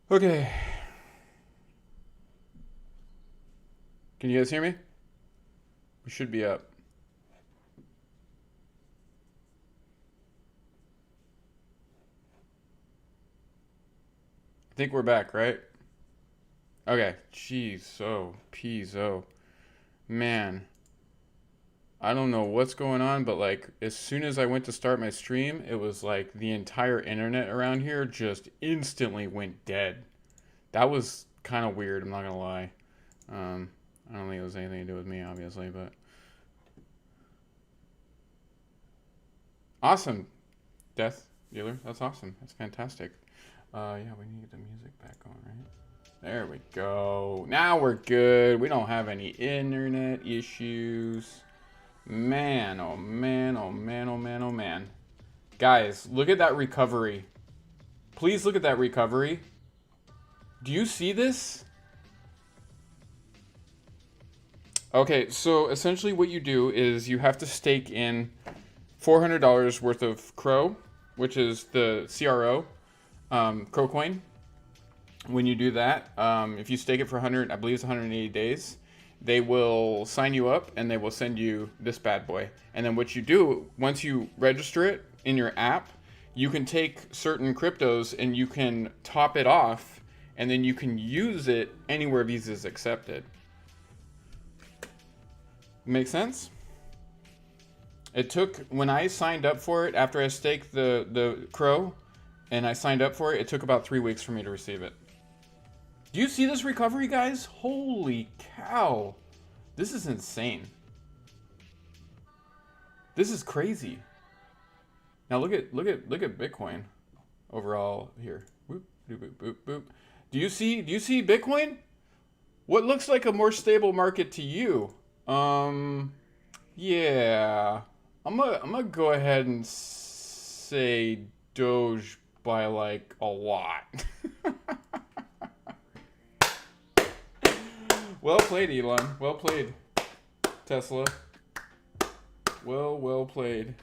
Okay. Can you guys hear me? We should be up. I think we're back, right? Okay. Jeez, so pizzo. Man, I don't know what's going on, but like as soon as I went to start my stream, it was like the entire internet around here just instantly went dead. That was kind of weird, I'm not gonna lie. Um, I don't think it was anything to do with me, obviously, but awesome, Death Dealer. That's awesome. That's fantastic. Yeah, we need to get the music back on, right? There we go. Now we're good. We don't have any internet issues. Man, oh man, oh man, oh man, oh man. Guys, look at that recovery. Please look at that recovery. Do you see this? Okay, so essentially what you do is you have to stake in $400 worth of Crow, which is the CRO, Crow coin. When you do that, if you stake it for 100, I believe it's 180 days, they will sign you up and they will send you this bad boy. And then what you do, once you register it in your app, you can take certain cryptos and you can top it off and then you can use it anywhere Visa is accepted. Make sense? It took, when I signed up for it, after I staked the Crow and I signed up for it, it took about 3 weeks for me to receive it. Do you see this recovery, guys? Holy cow. This is insane. This is crazy. Now look at Bitcoin overall here. Boop, boop, boop, boop, boop. Do you see Bitcoin? What looks like a more stable market to you? Yeah. I'm gonna go ahead and say Doge by like a lot. Well played, Elon. Well played, Tesla. Well played.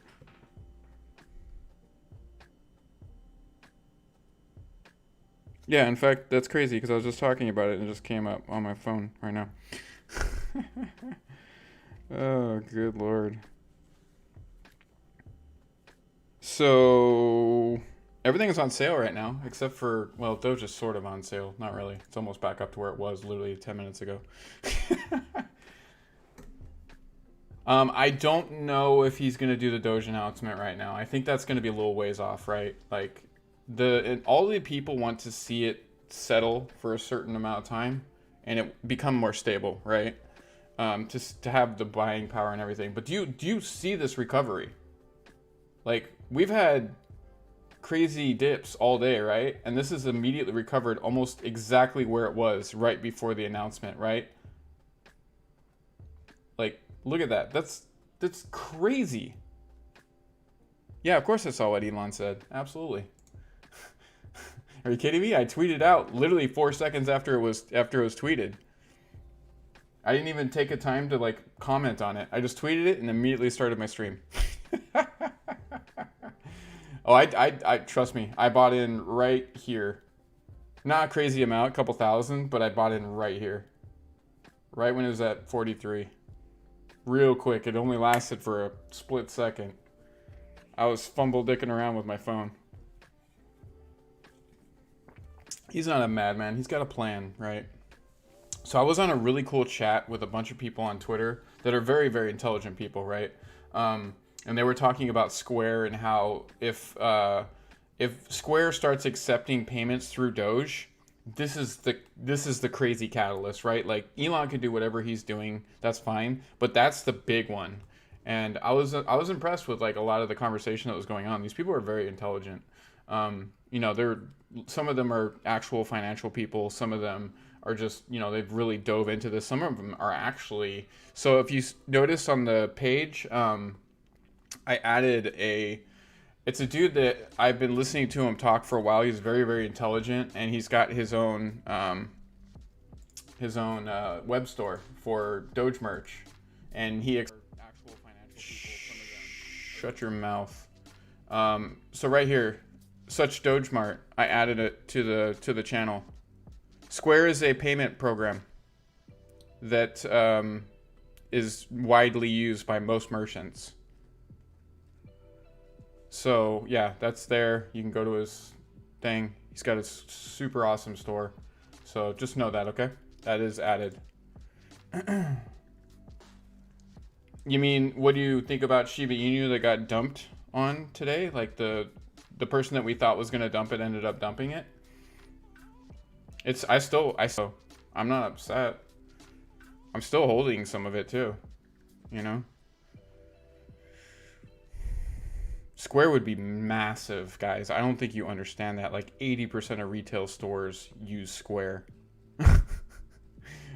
Yeah, in fact, that's crazy because I was just talking about it and it just came up on my phone right now. Oh, good lord. So, everything is on sale right now, except for, well, Doge is sort of on sale. Not really. It's almost back up to where it was literally 10 minutes ago. I don't know if he's gonna do the Doge announcement right now. I think that's gonna be a little ways off, right? Like all the people want to see it settle for a certain amount of time and it become more stable, right? To have the buying power and everything. But do you see this recovery? Like we've had crazy dips all day, right? And this is immediately recovered almost exactly where it was right before the announcement, right? Like, look at that. That's crazy. Yeah, of course I saw what Elon said. Absolutely. Are you kidding me? I tweeted out literally 4 seconds after it was tweeted. I didn't even take a time to like comment on it. I just tweeted it and immediately started my stream. Oh, I trust me. I bought in right here. Not a crazy amount, a couple thousand, but I bought in right here. Right when it was at 43. Real quick. It only lasted for a split second. I was fumble dicking around with my phone. He's not a madman. He's got a plan, right? So I was on a really cool chat with a bunch of people on Twitter that are very, very intelligent people, right? And they were talking about Square and how if Square starts accepting payments through Doge, this is the crazy catalyst, right? Like Elon can do whatever he's doing, that's fine, but that's the big one. And I was impressed with like a lot of the conversation that was going on. These people are very intelligent. They're some of them are actual financial people. Some of them are just they've really dove into this. Some of them are actually. So if you notice on the page, I added a. It's a dude that I've been listening to him talk for a while. He's very, very intelligent, and he's got his own web store for Doge merch, and he actual financial people. Some of them. Shut your mouth. So right here, such Doge Mart. I added it to the channel. Square is a payment program that is widely used by most merchants. So yeah, that's there. You can go to his thing. He's got a super awesome store. So just know that, okay? That is added. You mean, what do you think about Shiba Inu that got dumped on today? Like the person that we thought was gonna dump it ended up dumping it. I'm not upset. I'm still holding some of it too. You know? Square would be massive, guys. I don't think you understand that. Like 80% of retail stores use Square.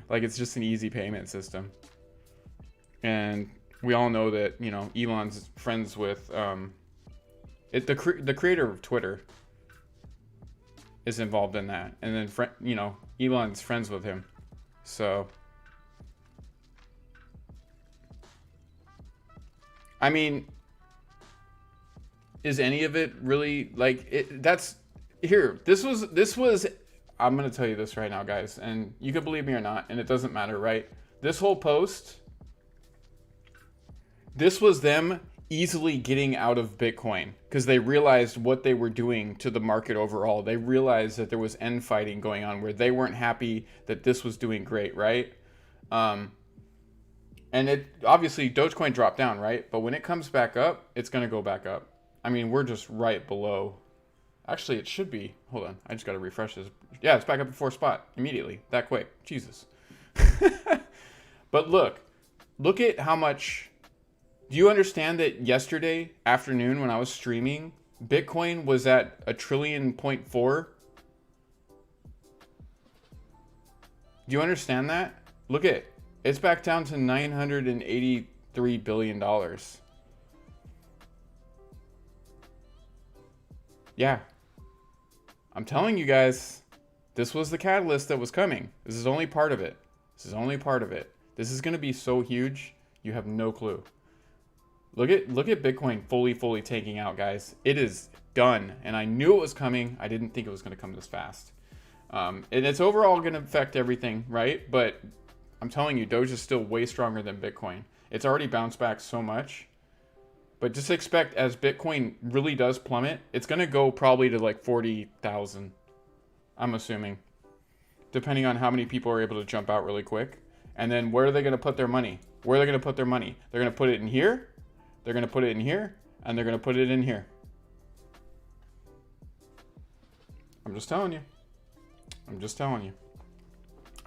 Like it's just an easy payment system. And we all know that, you know, Elon's friends with the creator of Twitter is involved in that. And then you know, Elon's friends with him. So I mean, is any of it really like it? That's here. This was. I'm gonna tell you this right now, guys, and you can believe me or not, and it doesn't matter, right? This whole post. This was them easily getting out of Bitcoin because they realized what they were doing to the market overall. They realized that there was end fighting going on where they weren't happy that this was doing great, right? And it obviously Dogecoin dropped down, right? But when it comes back up, it's gonna go back up. I mean, we're just right below. Actually, it should be. Hold on. I just got to refresh this. Yeah, it's back up before spot immediately. That quick. Jesus. But look at how much. Do you understand that yesterday afternoon when I was streaming, Bitcoin was at $1.4 trillion? Do you understand that? Look at it. It's back down to $983 billion. Yeah. I'm telling you guys, this was the catalyst that was coming. This is only part of it. This is only part of it. This is going to be so huge, you have no clue. Look at Bitcoin fully taking out, guys. It is done, and I knew it was coming. I didn't think it was going to come this fast. And it's overall going to affect everything, right? But I'm telling you, Doge is still way stronger than Bitcoin. It's already bounced back so much. But just expect as Bitcoin really does plummet, it's going to go probably to like 40,000. I'm assuming. Depending on how many people are able to jump out really quick. And then where are they going to put their money? Where are they going to put their money? They're going to put it in here. They're going to put it in here. And they're going to put it in here. I'm just telling you. I'm just telling you.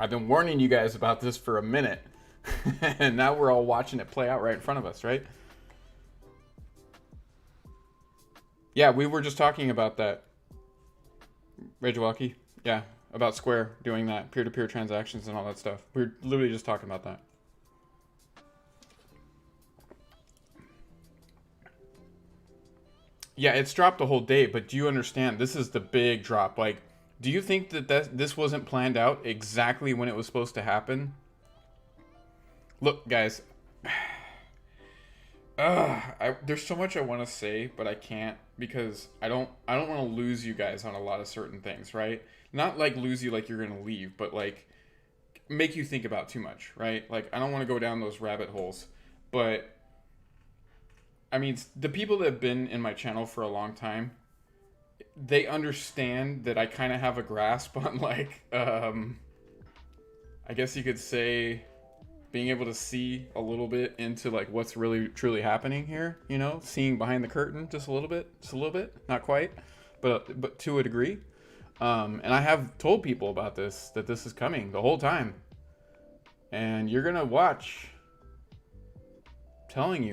I've been warning you guys about this for a minute. And now we're all watching it play out right in front of us, right? Yeah, we were just talking about that. Ragewalkie. Yeah, about Square doing that. Peer-to-peer transactions and all that stuff. We were literally just talking about that. Yeah, it's dropped the whole day, but do you understand? This is the big drop. Like, do you think that this wasn't planned out exactly when it was supposed to happen? Look, guys. There's so much I want to say, but I can't because I don't want to lose you guys on a lot of certain things, right? Not like lose you like you're going to leave, but like make you think about too much, right? Like I don't want to go down those rabbit holes. But I mean, the people that have been in my channel for a long time, they understand that I kind of have a grasp on like I guess you could say being able to see a little bit into like what's really truly happening here, you know, seeing behind the curtain just a little bit, not quite, but to a degree. And I have told people about this, that this is coming the whole time, and you're gonna watch. I'm telling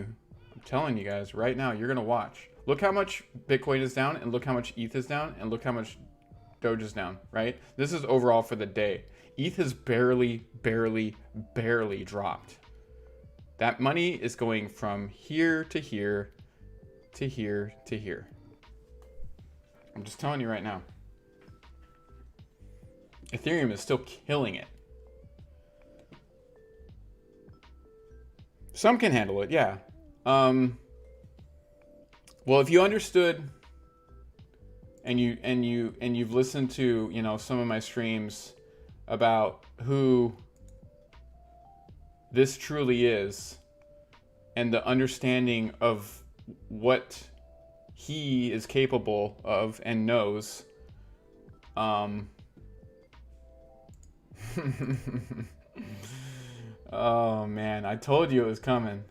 you guys right now, you're gonna watch. Look how much Bitcoin is down, and look how much ETH is down, and look how much Doge is down, right? This is overall for the day. ETH has barely dropped. That money is going from here to here to here to here. I'm just telling you right now. Ethereum is still killing it. Some can handle it, yeah. Well, if you understood and you've listened to, you know, some of my streams about who this truly is and the understanding of what he is capable of and knows. Oh man, I told you it was coming.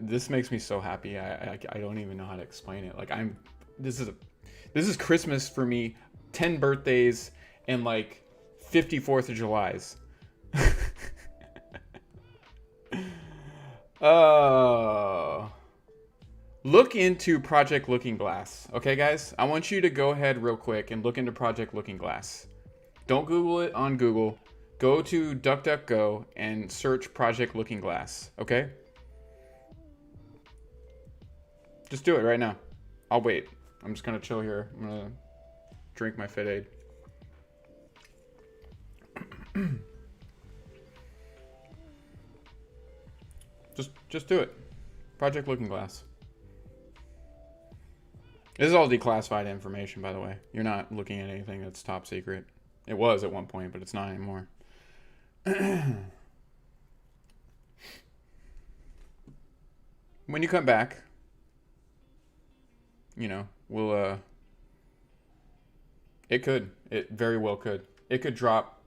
This makes me so happy. I don't even know how to explain it. Like this is Christmas for me. 10 birthdays and like 54th of Julys. Look into Project Looking Glass. Okay, guys? I want you to go ahead real quick and look into Project Looking Glass. Don't Google it on Google. Go to DuckDuckGo and search Project Looking Glass. Okay? Just do it right now. I'll wait. I'm just gonna chill here. I'm gonna drink my Fit Aid. Just do it. Project Looking Glass. This is all declassified information, by the way. You're not looking at anything that's top secret. It was at one point, but it's not anymore. When you come back, you know, we'll it very well could. It could drop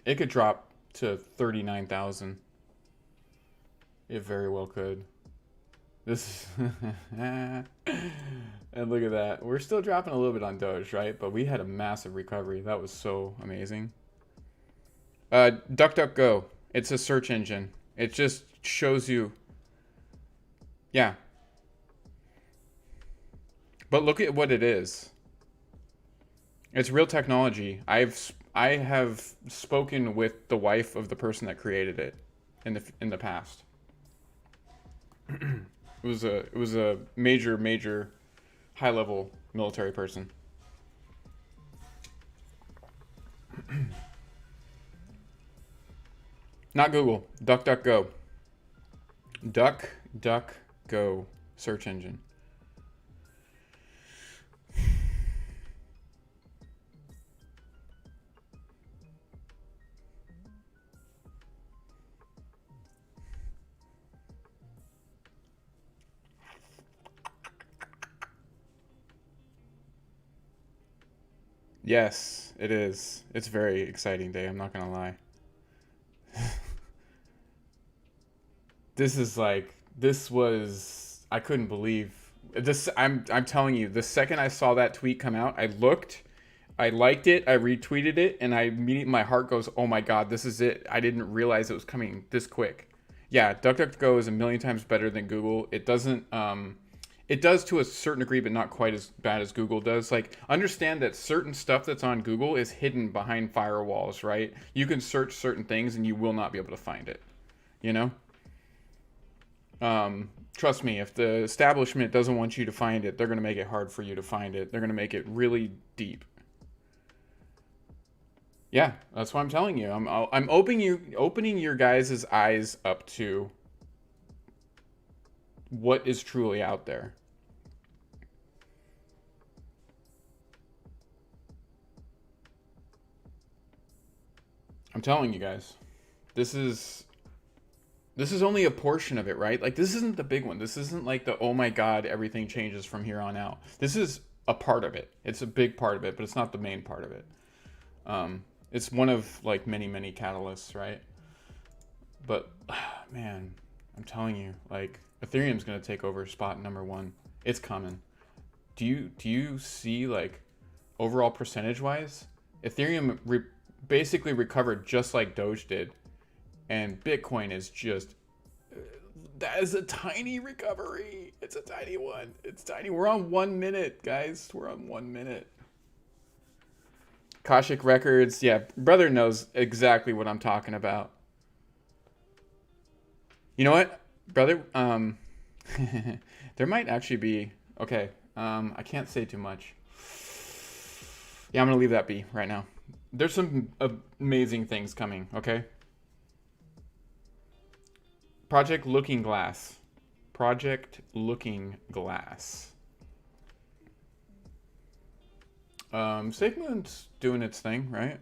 to 39,000. It very well could. This and look at that. We're still dropping a little bit on Doge, right? But we had a massive recovery. That was so amazing. DuckDuckGo. It's a search engine. It just shows you. Yeah. But look at what it is. It's real technology. I have spoken with the wife of the person that created it in the past. It was a major high level military person. Not Google. DuckDuckGo. DuckDuckGo search engine. Yes, it is. It's a very exciting day, I'm not gonna lie. I couldn't believe this. I'm telling you, the second I saw that tweet come out, I looked, I liked it, I retweeted it, and my heart goes, oh my god, this is it. I didn't realize it was coming this quick. Yeah, DuckDuckGo is a million times better than Google. It doesn't it does to a certain degree, but not quite as bad as Google does. Like, understand that certain stuff that's on Google is hidden behind firewalls, right? You can search certain things and you will not be able to find it, you know? Trust me, if the establishment doesn't want you to find it, they're going to make it hard for you to find it. They're going to make it really deep. Yeah, that's what I'm telling you. I'm opening your guys' eyes up to what is truly out there. I'm telling you guys, this is only a portion of it, right? Like, this isn't the big one. This isn't like the, oh my god, everything changes from here on out. This is a part of it. It's a big part of it, but it's not the main part of it. It's one of like many catalysts, right? But man, I'm telling you, like, Ethereum's gonna take over spot number one. It's coming. Do you see, like, overall percentage wise, Ethereum basically recovered just like Doge did, and Bitcoin is just, that is a tiny recovery. It's a tiny one. It's tiny. We're on 1 minute, guys. We're on 1 minute. Kashik Records, yeah, brother knows exactly what I'm talking about. You know what, brother? There might actually be, okay, I can't say too much. Yeah, I'm gonna leave that be right now. There's some amazing things coming, okay? Project Looking Glass. Project Looking Glass. SafeMoon's doing its thing, right?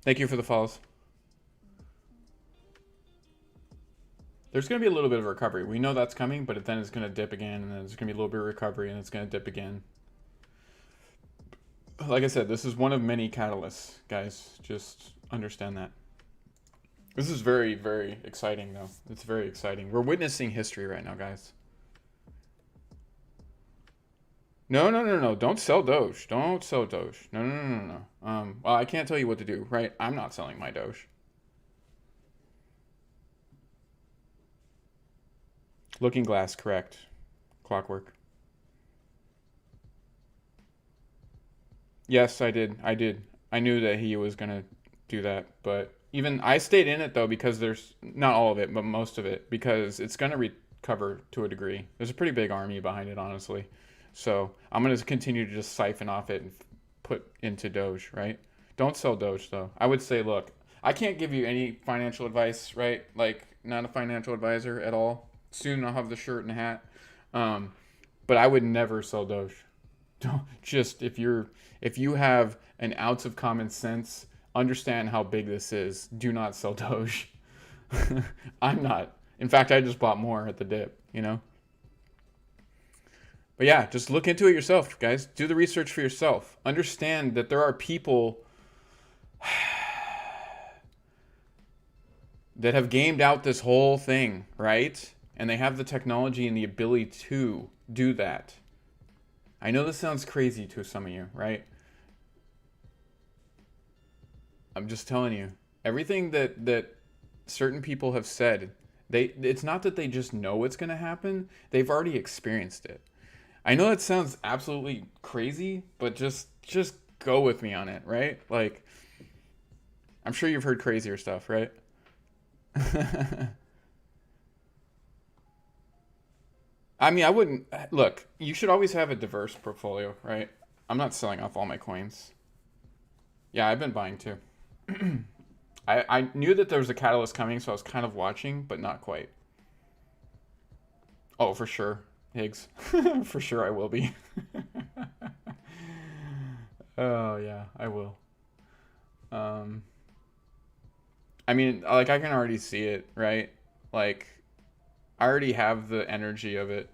Thank you for the follows. There's going to be a little bit of recovery. We know that's coming, but then it's going to dip again, and then there's going to be a little bit of recovery, and it's going to dip again. Like I said, this is one of many catalysts, guys. Just understand that. This is very, very exciting, though. It's very exciting. We're witnessing history right now, guys. No. Don't sell Doge. Don't sell Doge. No. Well, I can't tell you what to do, right? I'm not selling my Doge. Looking Glass, correct. Clockwork. Yes, I did. I knew that he was going to do that, but even I stayed in it, though, because there's not all of it, but most of it, because it's going to recover to a degree. There's a pretty big army behind it, honestly. So I'm going to continue to just siphon off it and put into Doge, right? Don't sell Doge, though. I would say, look, I can't give you any financial advice, right? Like, not a financial advisor at all. Soon I'll have the shirt and hat. But I would never sell Doge. Don't, just if you have an ounce of common sense, understand how big this is. Do not sell Doge. I'm not. In fact, I just bought more at the dip, you know? But yeah, just look into it yourself, guys. Do the research for yourself. Understand that there are people that have gamed out this whole thing, right? And they have the technology and the ability to do that. I know this sounds crazy to some of you, right? I'm just telling you. Everything that certain people have said, it's not that they just know it's going to happen. They've already experienced it. I know it sounds absolutely crazy, but just go with me on it, right? Like, I'm sure you've heard crazier stuff, right? I mean, I wouldn't look. You should always have a diverse portfolio, right? I'm not selling off all my coins. Yeah, I've been buying too. I knew that there was a catalyst coming, so I was kind of watching, but not quite. Oh, for sure, Higgs. For sure, I will be. Oh yeah, I will. Um, I mean, like I can already see it, right? Like I already have the energy of it,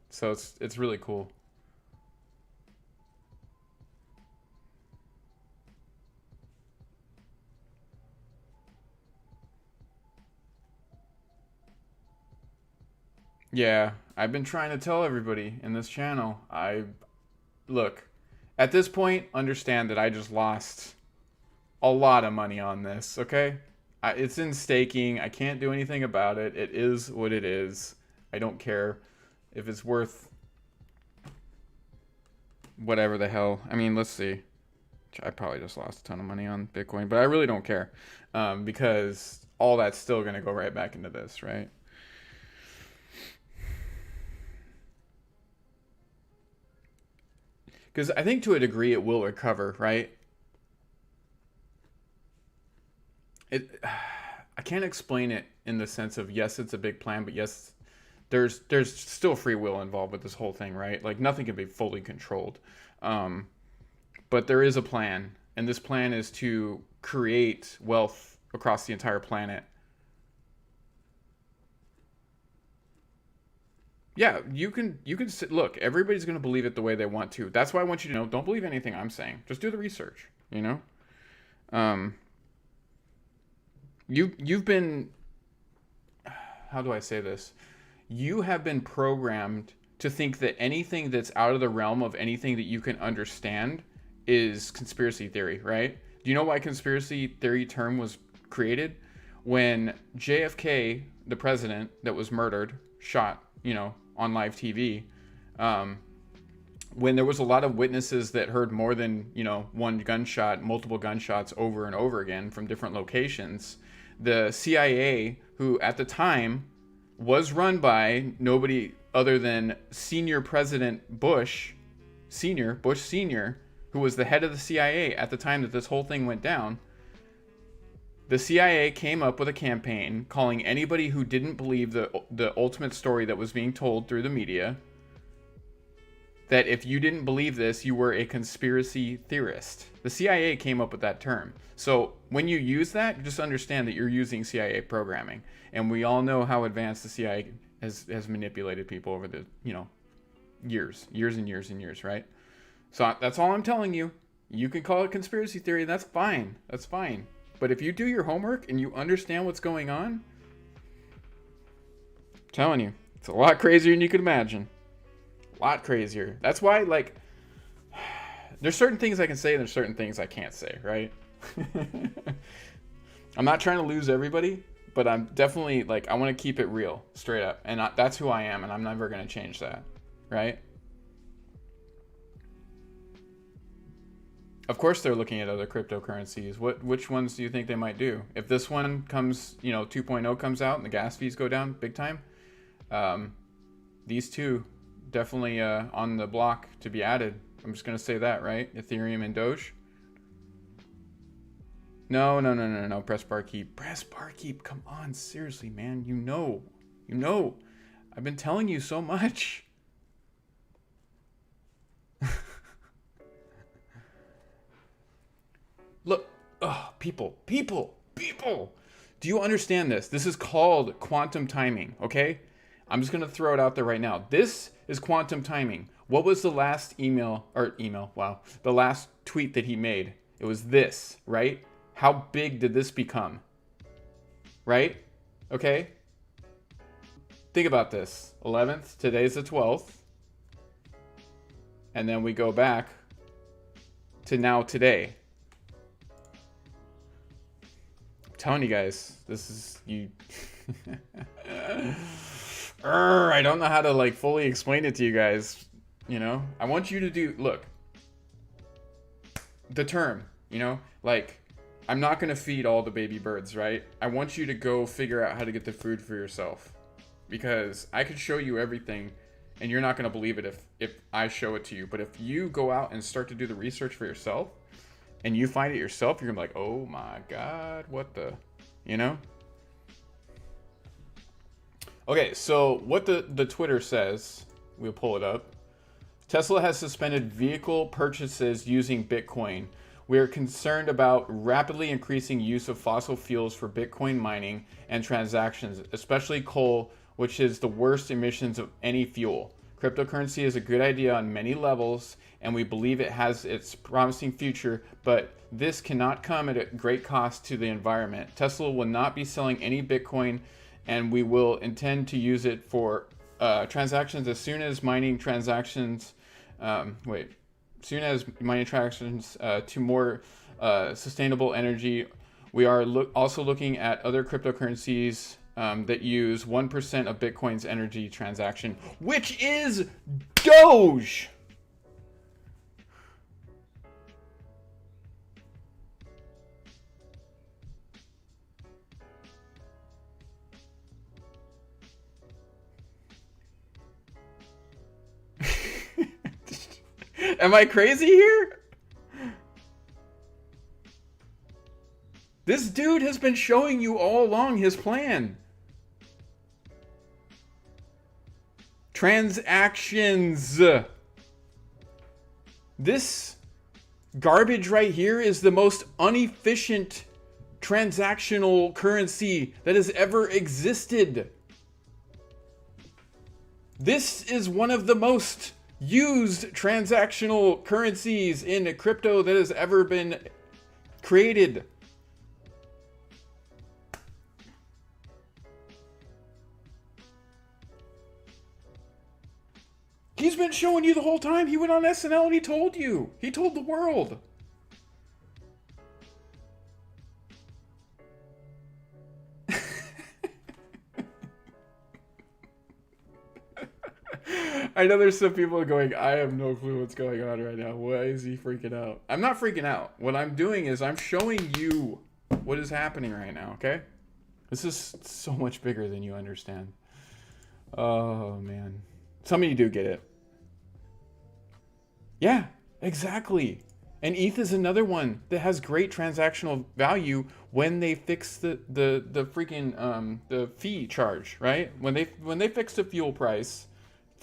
so it's really cool. Yeah, I've been trying to tell everybody in this channel. I look at this point, understand that I just lost a lot of money on this. Okay, it's in staking. I can't do anything about it. It is what it is. I don't care if it's worth whatever the hell. I mean, let's see. I probably just lost a ton of money on Bitcoin, but I really don't care because all that's still going to go right back into this, right? Because I think to a degree it will recover, right? It, I can't explain it in the sense of yes, it's a big plan, but yes, there's still free will involved with this whole thing, right? Like nothing can be fully controlled, um, but there is a plan, and this plan is to create wealth across the entire planet. Yeah, you can look. Everybody's gonna believe it the way they want to. That's why I want you to know. Don't believe anything I'm saying. Just do the research. You know. Um, you've been. How do I say this? You have been programmed to think that anything that's out of the realm of anything that you can understand is conspiracy theory, right? Do you know why conspiracy theory term was created? When JFK, the president that was murdered, shot, on live TV, um, when there was a lot of witnesses that heard more than, one gunshot, multiple gunshots over and over again from different locations, the CIA, who at the time was run by nobody other than senior President Bush Senior, who was the head of the CIA at the time that this whole thing went down, the CIA came up with a campaign calling anybody who didn't believe the ultimate story that was being told through the media that if you didn't believe this, you were a conspiracy theorist. The CIA came up with that term. So when you use that, just understand that you're using CIA programming. And we all know how advanced the CIA has manipulated people over the, years and years and years, right? So that's all I'm telling you. You can call it conspiracy theory. That's fine. That's fine. But if you do your homework and you understand what's going on, I'm telling you, it's a lot crazier than you could imagine. A lot crazier. That's why, there's certain things I can say and there's certain things I can't say, right? I'm not trying to lose everybody, but I'm definitely, I want to keep it real, straight up. And that's who I am, and I'm never going to change that, right? Of course they're looking at other cryptocurrencies. Which ones do you think they might do? If this one comes, 2.0 comes out and the gas fees go down big time, these two definitely on the block to be added. I'm just going to say that, right? Ethereum and Doge. No. Press Barkeep. Press Barkeep. Come on. Seriously, man. You know. I've been telling you so much. Look. Oh, people. Do you understand this? This is called quantum timing, okay? I'm just going to throw it out there right now. This is quantum timing. What was the last the last tweet that he made? It was this, right? How big did this become? Right? Okay? Think about this. 11th, today's the 12th. And then we go back to now today. I'm telling you guys, this is you. I don't know how to fully explain it to you guys. I want you to look, the term, I'm not going to feed all the baby birds, right? I want you to go figure out how to get the food for yourself, because I could show you everything and you're not going to believe it if I show it to you. But if you go out and start to do the research for yourself and you find it yourself, you're going to be like, oh my God, what the, Okay, so what the Twitter says, we'll pull it up. Tesla has suspended vehicle purchases using Bitcoin. We are concerned about rapidly increasing use of fossil fuels for Bitcoin mining and transactions, especially coal, which is the worst emissions of any fuel. Cryptocurrency is a good idea on many levels, and we believe it has its promising future, but this cannot come at a great cost to the environment. Tesla will not be selling any Bitcoin, and we will intend to use it for transactions as soon as mining transactions to more sustainable energy. We are also looking at other cryptocurrencies that use 1% of Bitcoin's energy transaction, which is Doge. Am I crazy here? This dude has been showing you all along his plan. Transactions. This garbage right here is the most inefficient transactional currency that has ever existed. This is one of the most used transactional currencies in crypto that has ever been created. He's been showing you the whole time. He went on SNL and he told you. He told the world. I know there's some people going, I have no clue what's going on right now. Why is he freaking out? I'm not freaking out. What I'm doing is I'm showing you what is happening right now, okay? This is so much bigger than you understand. Oh, man. Some of you do get it. Yeah, exactly. And ETH is another one that has great transactional value when they fix the freaking the fee charge, right? When they fix the fuel price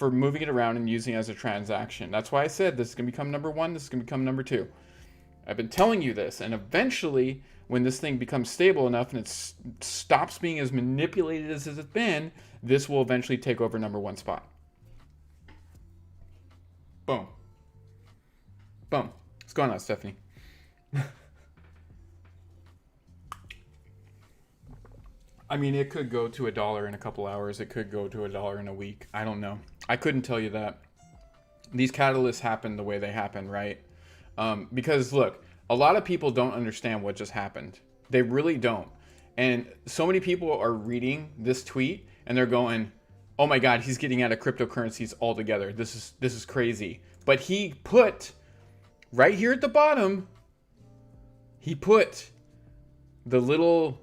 for moving it around and using it as a transaction. That's why I said this is going to become number one, this is going to become number two. I've been telling you this, and eventually, when this thing becomes stable enough and it stops being as manipulated as it's been, this will eventually take over number one spot. Boom. Boom. What's going on, Stephanie? I mean, it could go to $1 in a couple hours. It could go to $1 in a week. I don't know. I couldn't tell you that. These catalysts happen the way they happen, right? Because look, a lot of people don't understand what just happened. They really don't. And so many people are reading this tweet and they're going, "Oh my God, he's getting out of cryptocurrencies altogether. This is crazy." But he put right here at the bottom, he put the little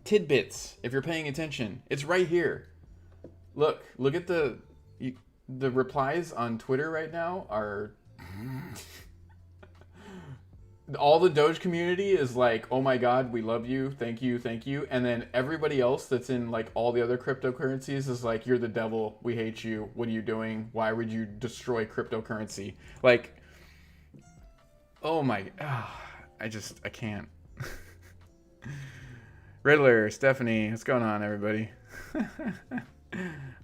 tidbits. If you're paying attention, it's right here. Look at the replies on Twitter right now are all the Doge community is like, "Oh my God, we love you, thank you," and then everybody else that's in like all the other cryptocurrencies is like, "You're the devil, we hate you, what are you doing, why would you destroy cryptocurrency?" Like, oh my, I can't. Riddler, Stephanie, what's going on, everybody?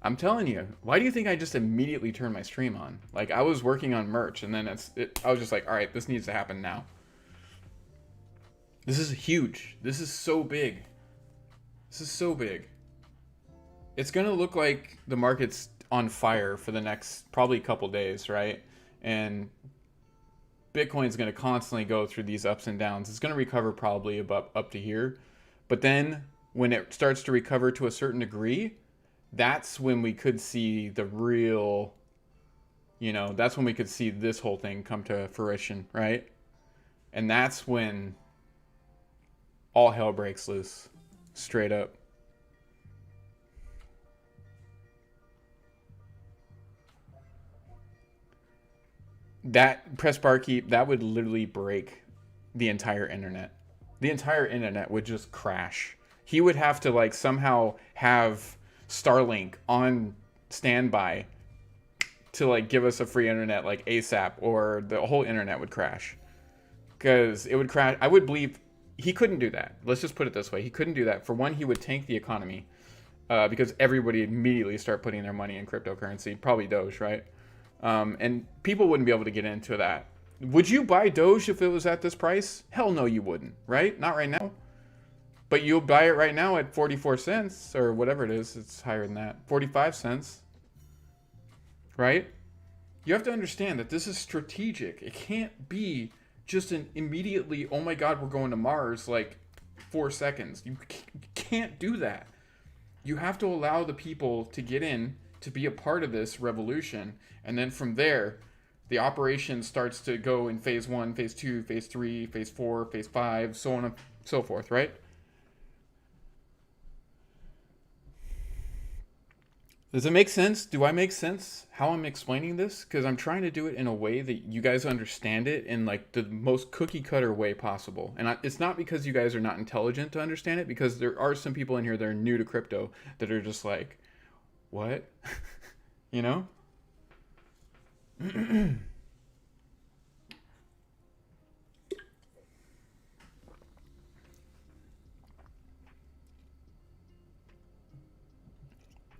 I'm telling you, why do you think I just immediately turned my stream on? Like, I was working on merch, and then I was just like, all right, this needs to happen now. This is huge. This is so big. This is so big. It's going to look like the market's on fire for the next probably couple days, right? And Bitcoin's going to constantly go through these ups and downs. It's going to recover probably up to here. But then when it starts to recover to a certain degree, that's when we could see the real, that's when we could see this whole thing come to fruition, right? And that's when all hell breaks loose, straight up. That press bar keep, that would literally break the entire internet. The entire internet would just crash. He would have to like somehow have Starlink on standby to like give us a free internet like ASAP, or the whole internet would crash. Because it would crash. I would believe he couldn't do that. Let's just put it this way. He couldn't do that. For one, he would tank the economy because everybody immediately start putting their money in cryptocurrency, probably Doge, right? And people wouldn't be able to get into that. Would you buy Doge if it was at this price? Hell no, you wouldn't, right? Not right now. But you'll buy it right now at 44 cents or whatever it is. It's higher than that. 45 cents. Right? You have to understand that this is strategic. It can't be just an immediately, oh my God, we're going to Mars, like 4 seconds. You can't do that. You have to allow the people to get in, to be a part of this revolution. And then from there, the operation starts to go in phase 1, phase 2, phase 3, phase 4, phase 5, so on and so forth, right? Does it make sense? Do I make sense how I'm explaining this? Because I'm trying to do it in a way that you guys understand it in like the most cookie cutter way possible. And it's not because you guys are not intelligent to understand it, because there are some people in here that are new to crypto that are just like, what? You know?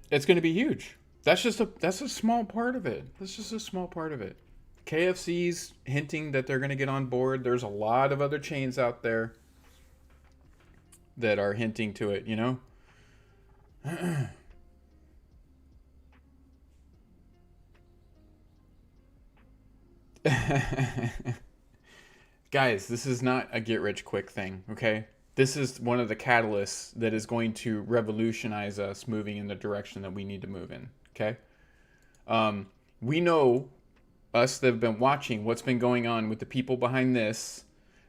It's going to be huge. That's a small part of it. That's just a small part of it. KFC's hinting that they're going to get on board. There's a lot of other chains out there that are hinting to it, you know? Guys, this is not a get rich quick thing, okay? This is one of the catalysts that is going to revolutionize us moving in the direction that we need to move in, okay? We know, us that have been watching what's been going on with the people behind this,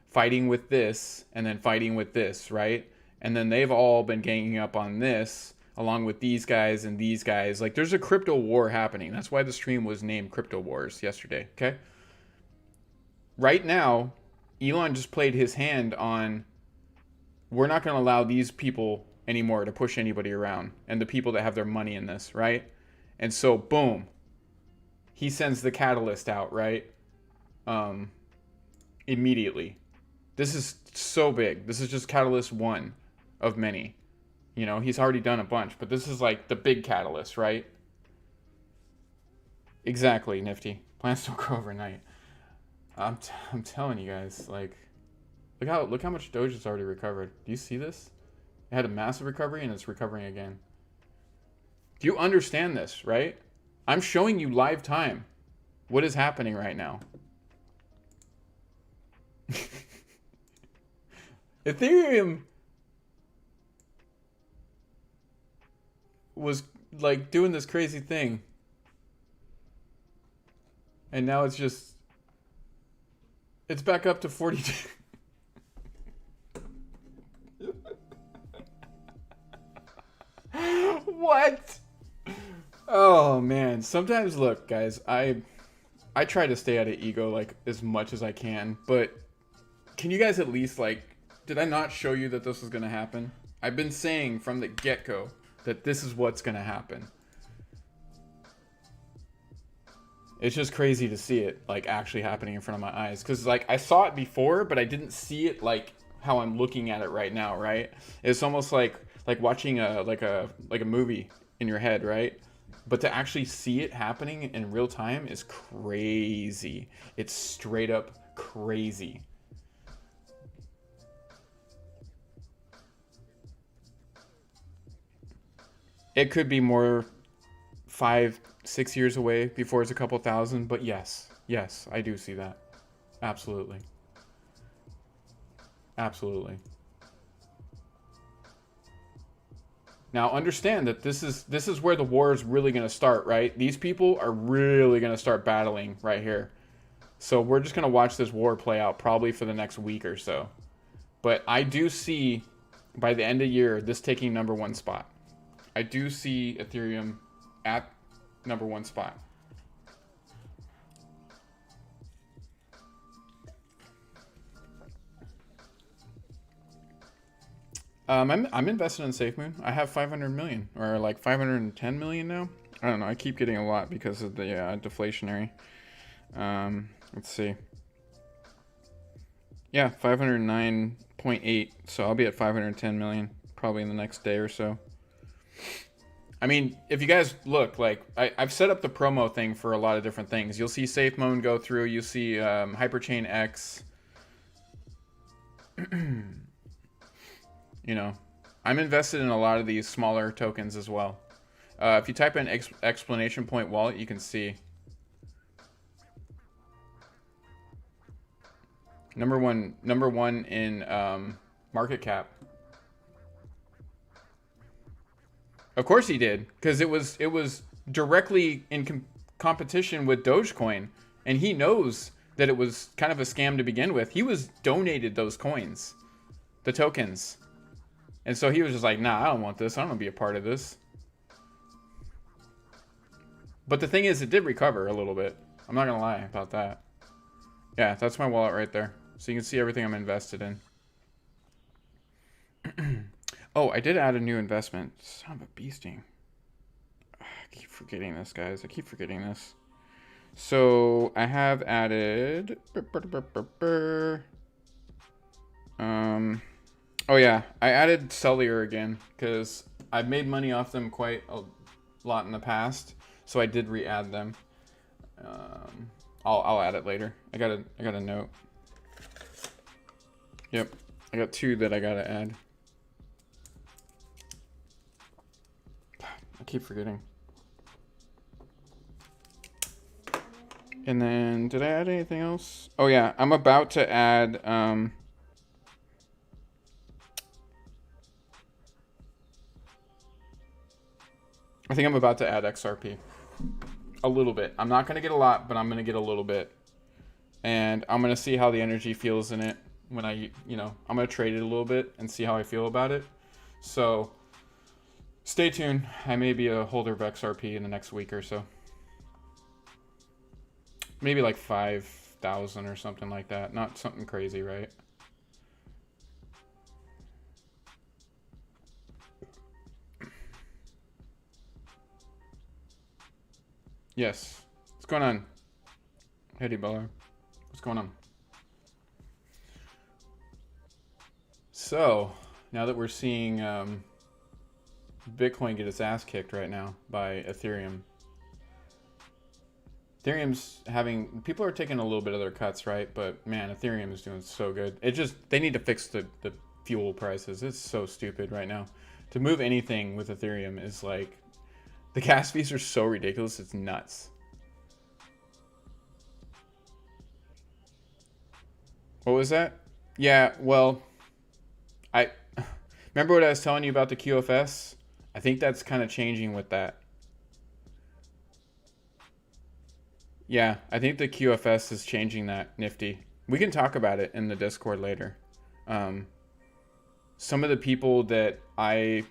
fighting with this, and then fighting with this, right? And then they've all been ganging up on this, along with these guys and these guys. Like, there's a crypto war happening. That's why the stream was named Crypto Wars yesterday, okay? Right now, Elon just played his hand on, we're not going to allow these people anymore to push anybody around, and the people that have their money in this, right? And so, boom, he sends the catalyst out, right? Immediately. This is so big. This is just catalyst one of many. You know, he's already done a bunch, but this is like the big catalyst, right? Exactly, Nifty. Plants don't grow overnight. I'm telling you guys, like, look how much Doge has already recovered. Do you see this? It had a massive recovery and it's recovering again. Do you understand this, right? I'm showing you live time what is happening right now. Ethereum was like doing this crazy thing. And now it's back up to 42. What? Oh man. Sometimes look, guys, I try to stay out of ego like as much as I can, but can you guys at least like, did I not show you that this was going to happen? I've been saying from the get-go that this is what's going to happen. It's just crazy to see it like actually happening in front of my eyes, cuz like I saw it before, but I didn't see it like how I'm looking at it right now, right? It's almost like watching a movie in your head, right? But to actually see it happening in real time is crazy. It's straight up crazy. It could be more 5-6 years away before it's a couple thousand, but yes, I do see that. Absolutely. Absolutely. Now understand that this is where the war is really going to start, right? These people are really going to start battling right here. So we're just going to watch this war play out probably for the next week or so. But I do see by the end of the year this taking #1 spot. I do see Ethereum at #1 spot. I'm invested in SafeMoon. I have 500 million or like 510 million now. I don't know. I keep getting a lot because of the deflationary. Let's see. Yeah, 509.8. So I'll be at 510 million probably in the next day or so. I mean, if you guys look, like I've set up the promo thing for a lot of different things. You'll see SafeMoon go through. You see Hyperchain X. You know, I'm invested in a lot of these smaller tokens as well. If you type in exclamation point wallet, you can see number one in market cap. Of course he did, because it was directly in competition with Dogecoin, and he knows that it was kind of a scam to begin with. He was donated those coins, the tokens. And so he was just like, nah, I don't want this. I don't want to be a part of this. But the thing is, it did recover a little bit. I'm not going to lie about that. Yeah, that's my wallet right there. So you can see everything I'm invested in. Oh, I did add a new investment. Son of a beasting. I keep forgetting this, guys. I keep forgetting this. So I have added... Oh yeah, I added Cellier again because I've made money off them quite a lot in the past, so I did re-add them. I'll add it later. I got a note. Yep, I got 2 that I gotta add. I keep forgetting. And then did I add anything else? Oh yeah, I'm about to add I think I'm about to add XRP. A little bit. I'm not going to get a lot, but I'm going to get a little bit. And I'm going to see how the energy feels in it when I'm going to trade it a little bit and see how I feel about it. So stay tuned. I may be a holder of XRP in the next week or so. Maybe like 5,000 or something like that. Not something crazy, right? Yes. What's going on? Hey, Bella. What's going on? So, now that we're seeing Bitcoin get its ass kicked right now by Ethereum. Ethereum's having, people are taking a little bit of their cuts, right? But man, Ethereum is doing so good. It just, they need to fix the fuel prices. It's so stupid right now. To move anything with Ethereum is like, the gas fees are so ridiculous, it's nuts. What was that? Yeah, well, I remember what I was telling you about the QFS? I think that's kind of changing with that. Yeah, I think the QFS is changing that nifty. We can talk about it in the Discord later. Um, some of the people that I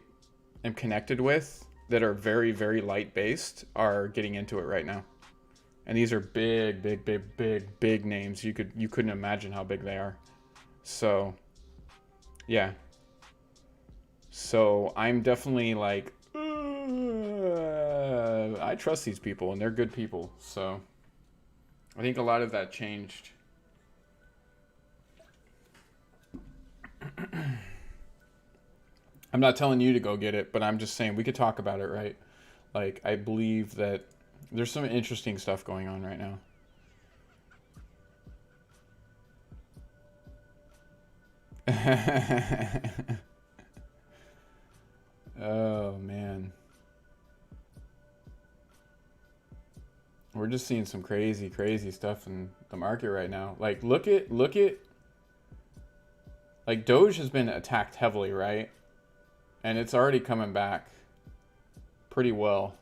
am connected with that are very, very light based are getting into it right now. And these are big, big, big, big, big names. You couldn't imagine how big they are. So, yeah. So I'm definitely like, I trust these people and they're good people. So I think a lot of that changed. I'm not telling you to go get it, but I'm just saying we could talk about it, right? Like, I believe that there's some interesting stuff going on right now. Oh, man. We're just seeing some crazy, crazy stuff in the market right now. Like, look at, like, Doge has been attacked heavily, right? And it's already coming back pretty well.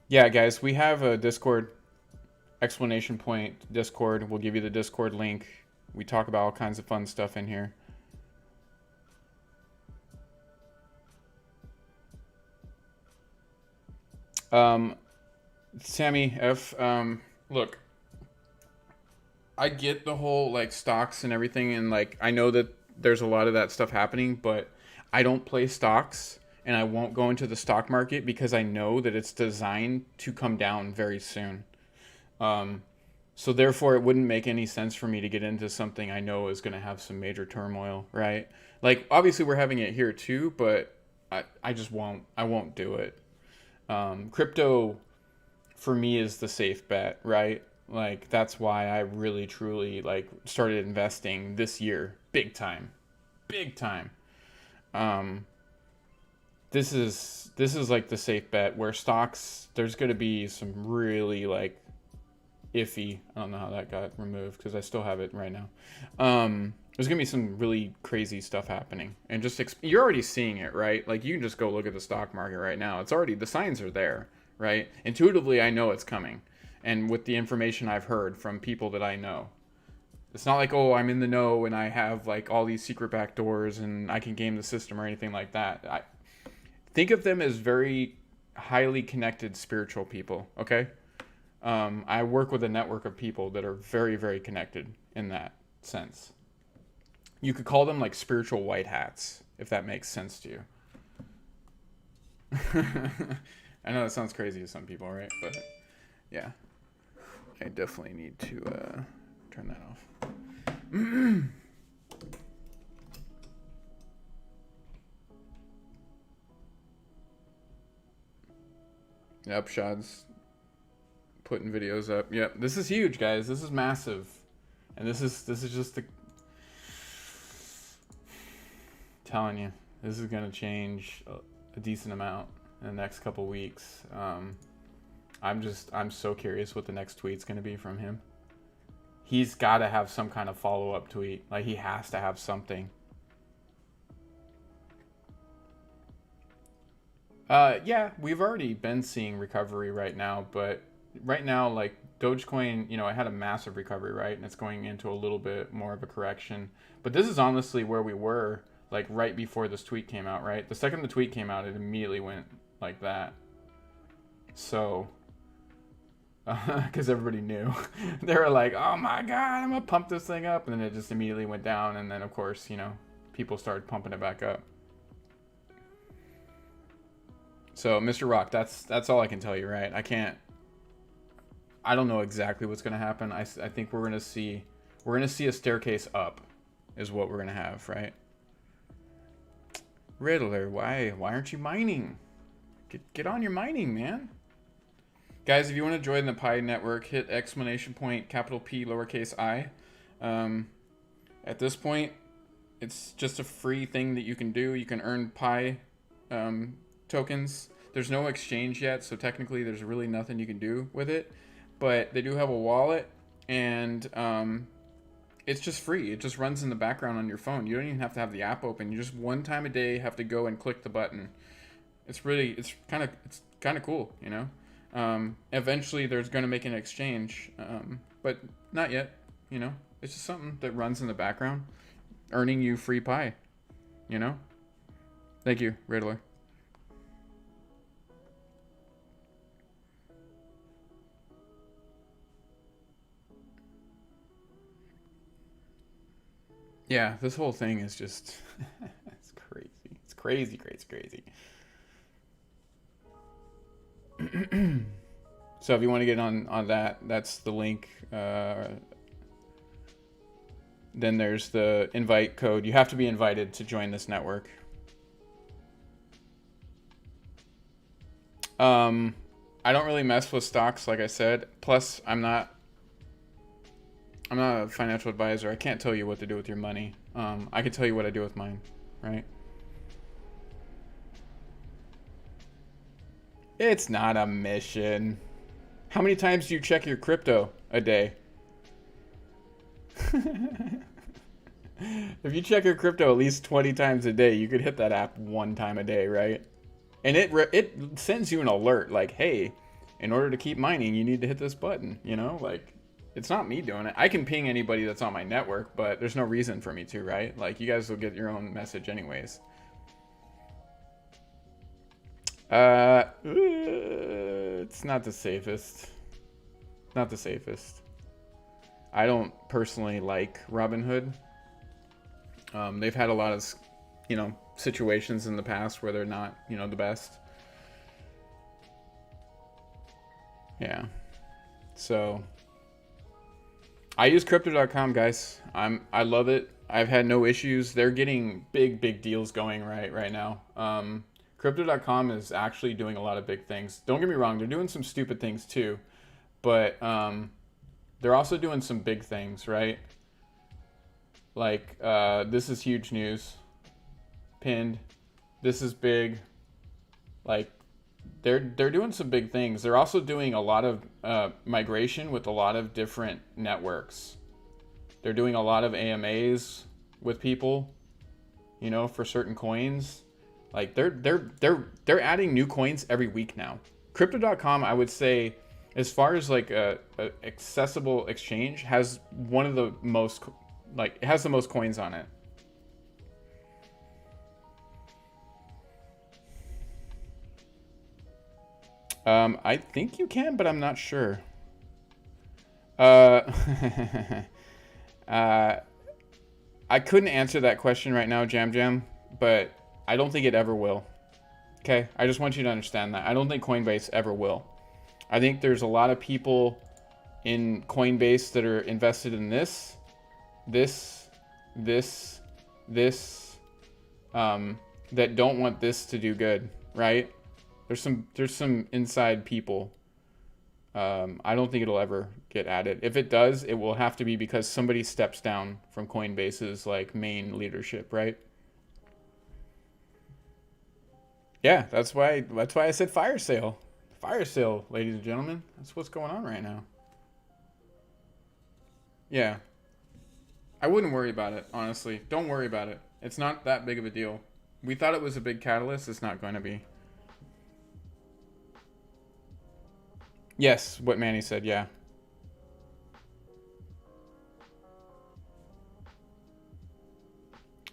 Yeah, guys, we have a Discord, explanation point Discord. We'll give you the Discord link. We talk about all kinds of fun stuff in here. Sammy F, look, I get the whole like stocks and everything, and like I know that there's a lot of that stuff happening, but I don't play stocks and I won't go into the stock market because I know that it's designed to come down very soon. Um, so therefore, it wouldn't make any sense for me to get into something I know is going to have some major turmoil, right? Like obviously we're having it here too, but I just won't. I won't do it. Crypto for me is the safe bet, right? Like that's why I really truly like started investing this year, big time, big time. Um, this is like the safe bet where stocks there's going to be some really like iffy. I don't know how that got removed because I still have it right now. There's gonna be some really crazy stuff happening, and just you're already seeing it, right? Like you can just go look at the stock market right now. It's already the signs are there, right? Intuitively, I know it's coming, and with the information I've heard from people that I know, it's not like oh I'm in the know and I have like all these secret back doors and I can game the system or anything like that. I think of them as very highly connected spiritual people. Okay, I work with a network of people that are very, very connected in that sense. You could call them like spiritual white hats, if that makes sense to you. I know that sounds crazy to some people, right? But yeah, I definitely need to turn that off. Yep, Shad's putting videos up. Yep, this is huge, guys. This is massive, and this is just the telling you this is gonna change a decent amount in the next couple weeks. I'm so curious what the next tweet's gonna be from him. He's got to have some kind of follow-up tweet. Like he has to have something. Yeah, we've already been seeing recovery right now, but right now, like Dogecoin, you know, it had a massive recovery, right? And it's going into a little bit more of a correction. But this is honestly where we were, like right before this tweet came out, right? The second the tweet came out, it immediately went like that. So, because everybody knew. They were like, "Oh my god, I'm gonna pump this thing up," and then it just immediately went down. And then of course, people started pumping it back up. So, Mr. Rock, that's all I can tell you, right? I don't know exactly what's gonna happen. I think we're gonna see a staircase up, is what we're gonna have, right? Riddler, why aren't you mining? Get on your mining, man. Guys, if you want to join the Pi network, hit exclamation point capital P lowercase I. At this point, it's just a free thing that you can do. You can earn Pi tokens. There's no exchange yet, so technically there's really nothing you can do with it. But they do have a wallet, and it's just free. It just runs in the background on your phone. You don't even have to have the app open. You just one time a day have to go and click the button. It's kind of cool, Eventually there's going to make an exchange, but not yet, It's just something that runs in the background, earning you free Pi, Thank you, Riddler. Yeah, this whole thing is just it's crazy. It's crazy, crazy, crazy. So if you want to get on that, that's the link. Then there's the invite code. You have to be invited to join this network. I don't really mess with stocks, like I said. Plus, I'm not a financial advisor. I can't tell you what to do with your money. I can tell you what I do with mine, right? It's not a mission. How many times do you check your crypto a day? If you check your crypto at least 20 times a day, you could hit that app one time a day, right? And it sends you an alert like, hey, in order to keep mining, you need to hit this button, Like, it's not me doing it. I can ping anybody that's on my network, but there's no reason for me to, right? Like, you guys will get your own message anyways. It's not the safest. Not the safest. I don't personally like Robinhood. They've had a lot of, situations in the past where they're not, the best. Yeah. So I use crypto.com, guys. I love it. I've had no issues. They're getting big deals going right now. Crypto.com is actually doing a lot of big things. Don't get me wrong, they're doing some stupid things too, but they're also doing some big things, right? Like, this is huge news. Pinned. This is big. Like, they're doing some big things. They're also doing a lot of migration with a lot of different networks. They're doing a lot of AMAs with people, for certain coins. Like, they're adding new coins every week now. Crypto.com, I would say, as far as like a accessible exchange, has one of the most, like, it has the most coins on it. I think you can, but I'm not sure. I couldn't answer that question right now, Jam, but I don't think it ever will. Okay? I just want you to understand that. I don't think Coinbase ever will. I think there's a lot of people in Coinbase that are invested in this, that don't want this to do good, right? There's some inside people. I don't think it'll ever get added. If it does, it will have to be because somebody steps down from Coinbase's like main leadership, right? Yeah, that's why I said fire sale. Fire sale, ladies and gentlemen. That's what's going on right now. Yeah. I wouldn't worry about it, honestly. Don't worry about it. It's not that big of a deal. We thought it was a big catalyst. It's not going to be. Yes, what Manny said, yeah.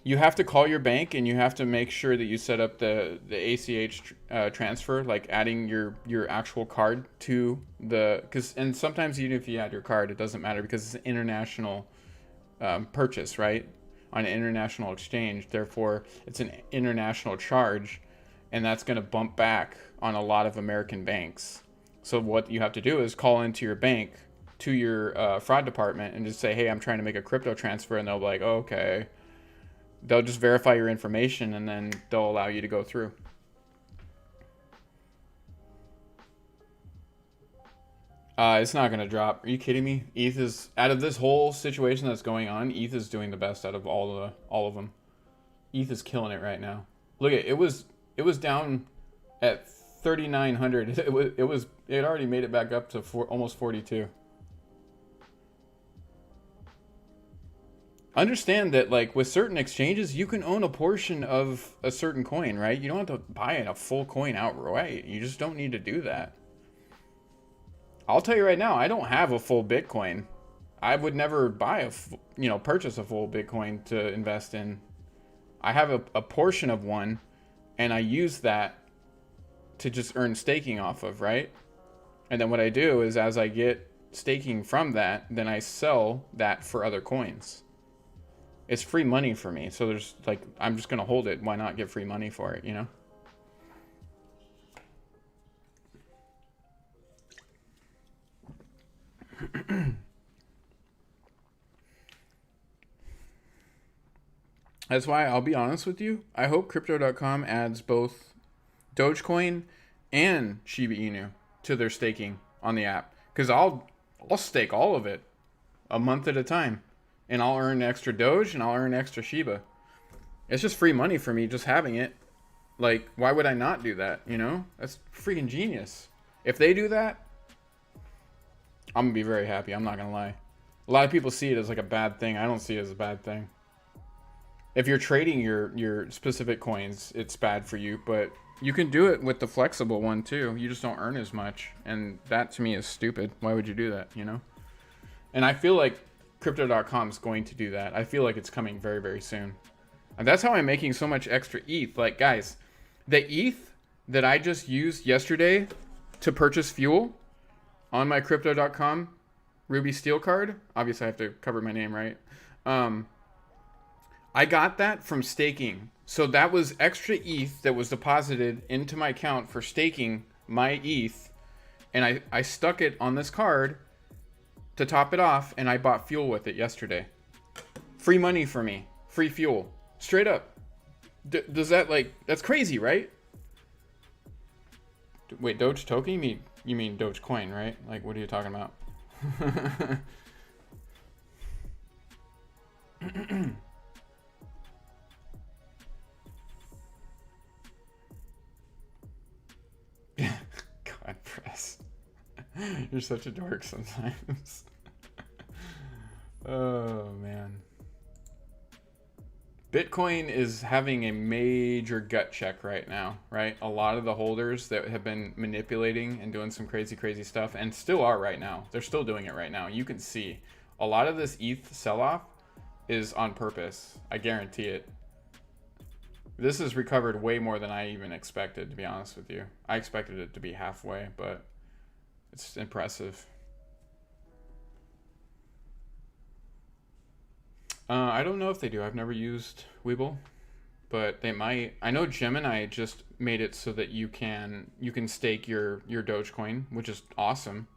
You have to call your bank and you have to make sure that you set up the ACH transfer, like adding your actual card to the, because, and sometimes even if you add your card, it doesn't matter because it's an international purchase, right? On an international exchange. Therefore, it's an international charge, and that's going to bump back on a lot of American banks. So what you have to do is call into your bank, to your fraud department, and just say, hey, I'm trying to make a crypto transfer, and they'll be like, oh, okay. They'll just verify your information, and then they'll allow you to go through. It's not gonna drop. Are you kidding me? ETH is, out of this whole situation that's going on, ETH is doing the best out of all of them. ETH is killing it right now. Look at it, was down at 3,900. It already made it back up to almost 42. Understand that, like, with certain exchanges, you can own a portion of a certain coin, right? You don't have to buy a full coin outright. You just don't need to do that. I'll tell you right now, I don't have a full Bitcoin. I would never buy purchase a full Bitcoin to invest in. I have a portion of one, and I use that to just earn staking off of, right? And then what I do is, as I get staking from that, then I sell that for other coins. It's free money for me. So there's, like, I'm just going to hold it. Why not get free money for it, you know? That's why I'll be honest with you. I hope Crypto.com adds both Dogecoin and Shiba Inu to their staking on the app, because I'll stake all of it a month at a time, and I'll earn extra Doge and I'll earn extra Shiba. It's just free money for me just having it. Like, why would I not do that? You know, that's freaking genius. If they do that, I'm gonna be very happy. I'm not gonna lie. A lot of people see it as like a bad thing. I don't see it as a bad thing. If you're trading your specific coins, it's bad for you, but you can do it with the flexible one too. You just don't earn as much, and that to me is stupid. Why would you do that, you know? And I feel like Crypto.com is going to do that. I feel like it's coming very, very soon. And that's how I'm making so much extra ETH. Like, guys, the ETH that I just used yesterday to purchase fuel on my Crypto.com Ruby Steel card, obviously I have to cover my name, right? I got that from staking. So that was extra ETH that was deposited into my account for staking my ETH. And I stuck it on this card to top it off, and I bought fuel with it yesterday. Free money for me. Free fuel. Straight up. Does that, like, that's crazy, right? Wait, Doge token? You mean Dogecoin, right? Like, what are you talking about? God, press. You're such a dork sometimes. Oh, man. Bitcoin is having a major gut check right now, right? A lot of the holders that have been manipulating and doing some crazy, crazy stuff, and still are right now. They're still doing it right now. You can see a lot of this ETH sell-off is on purpose. I guarantee it. This has recovered way more than I even expected, to be honest with you. I expected it to be halfway, but it's impressive. I don't know if they do. I've never used Webull, but they might. I know Gemini just made it so that you can stake your Dogecoin, which is awesome.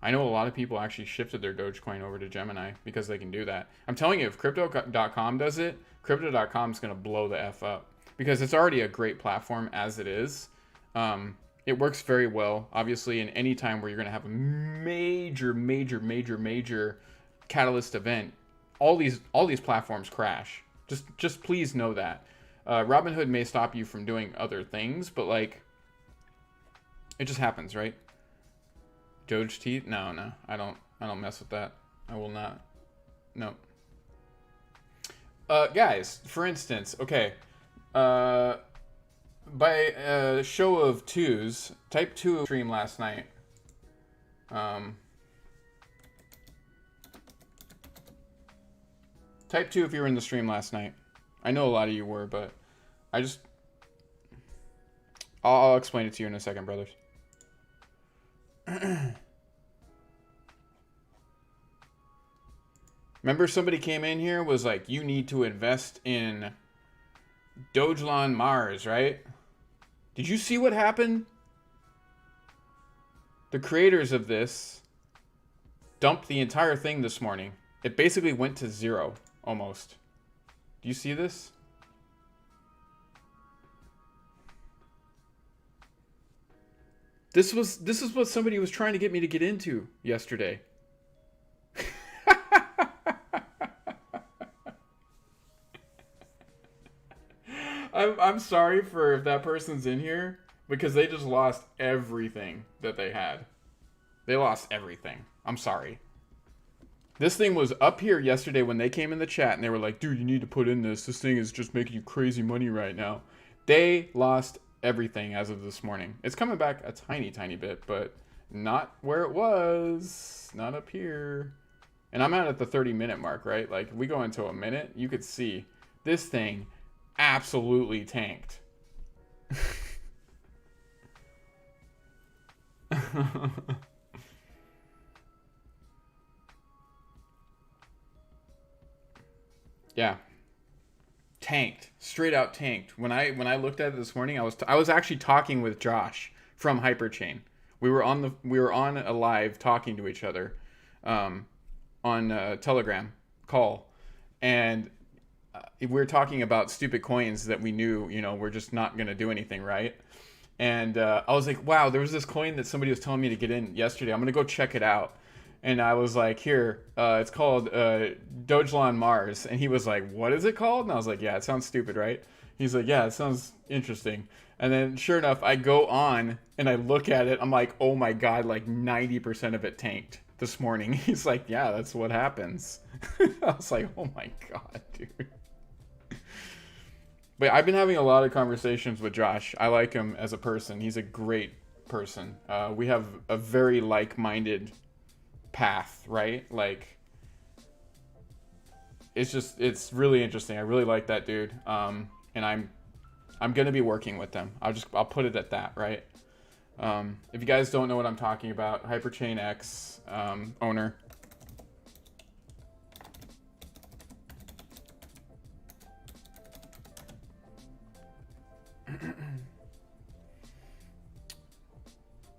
I know a lot of people actually shifted their Dogecoin over to Gemini because they can do that. I'm telling you, if Crypto.com does it, Crypto.com is going to blow the F up because it's already a great platform as it is. It works very well, obviously, in any time where you're going to have a major catalyst event. All these platforms crash. Just please know that. Robinhood may stop you from doing other things, but like, it just happens, right? Doge teeth? No, I don't mess with that. I will not. No. Guys, for instance, okay. By a show of twos, type 2 stream last night. Type 2 if you were in the stream last night. I know a lot of you were, but I just I'll explain it to you in a second, brothers. Remember somebody came in here, was like, you need to invest in Dogelon Mars, right? Did you see what happened? The creators of this dumped the entire thing this morning. It basically went to zero, almost. Do you see this? This is what somebody was trying to get me to get into yesterday. I'm sorry for if that person's in here, because they just lost everything that they had. They lost everything. I'm sorry. This thing was up here yesterday when they came in the chat and they were like, dude, you need to put in this. This thing is just making you crazy money right now. They lost everything as of this morning. It's coming back a tiny, tiny bit, but not where it was. Not up here. And I'm out at the 30-minute mark, right? Like, if we go into a minute, you could see this thing absolutely tanked. Yeah. Tanked. Straight out tanked. When I looked at it this morning, I was actually talking with Josh from Hyperchain. We were on a live talking to each other on a Telegram call, and we were talking about stupid coins that we knew, we're just not going to do anything, right? And I was like, wow, there was this coin that somebody was telling me to get in yesterday. I'm going to go check it out. And I was like, here, it's called Dogelon Mars. And he was like, what is it called? And I was like, yeah, it sounds stupid, right? He's like, yeah, it sounds interesting. And then sure enough, I go on and I look at it. I'm like, oh my God, like 90% of it tanked this morning. He's like, yeah, that's what happens. I was like, oh my God, dude. But I've been having a lot of conversations with Josh. I like him as a person. He's a great person. We have a very like-minded path, right? Like, it's really interesting. I really like that dude. And I'm gonna be working with them. I'll put it at that, right? If you guys don't know what I'm talking about, Hyperchain X owner.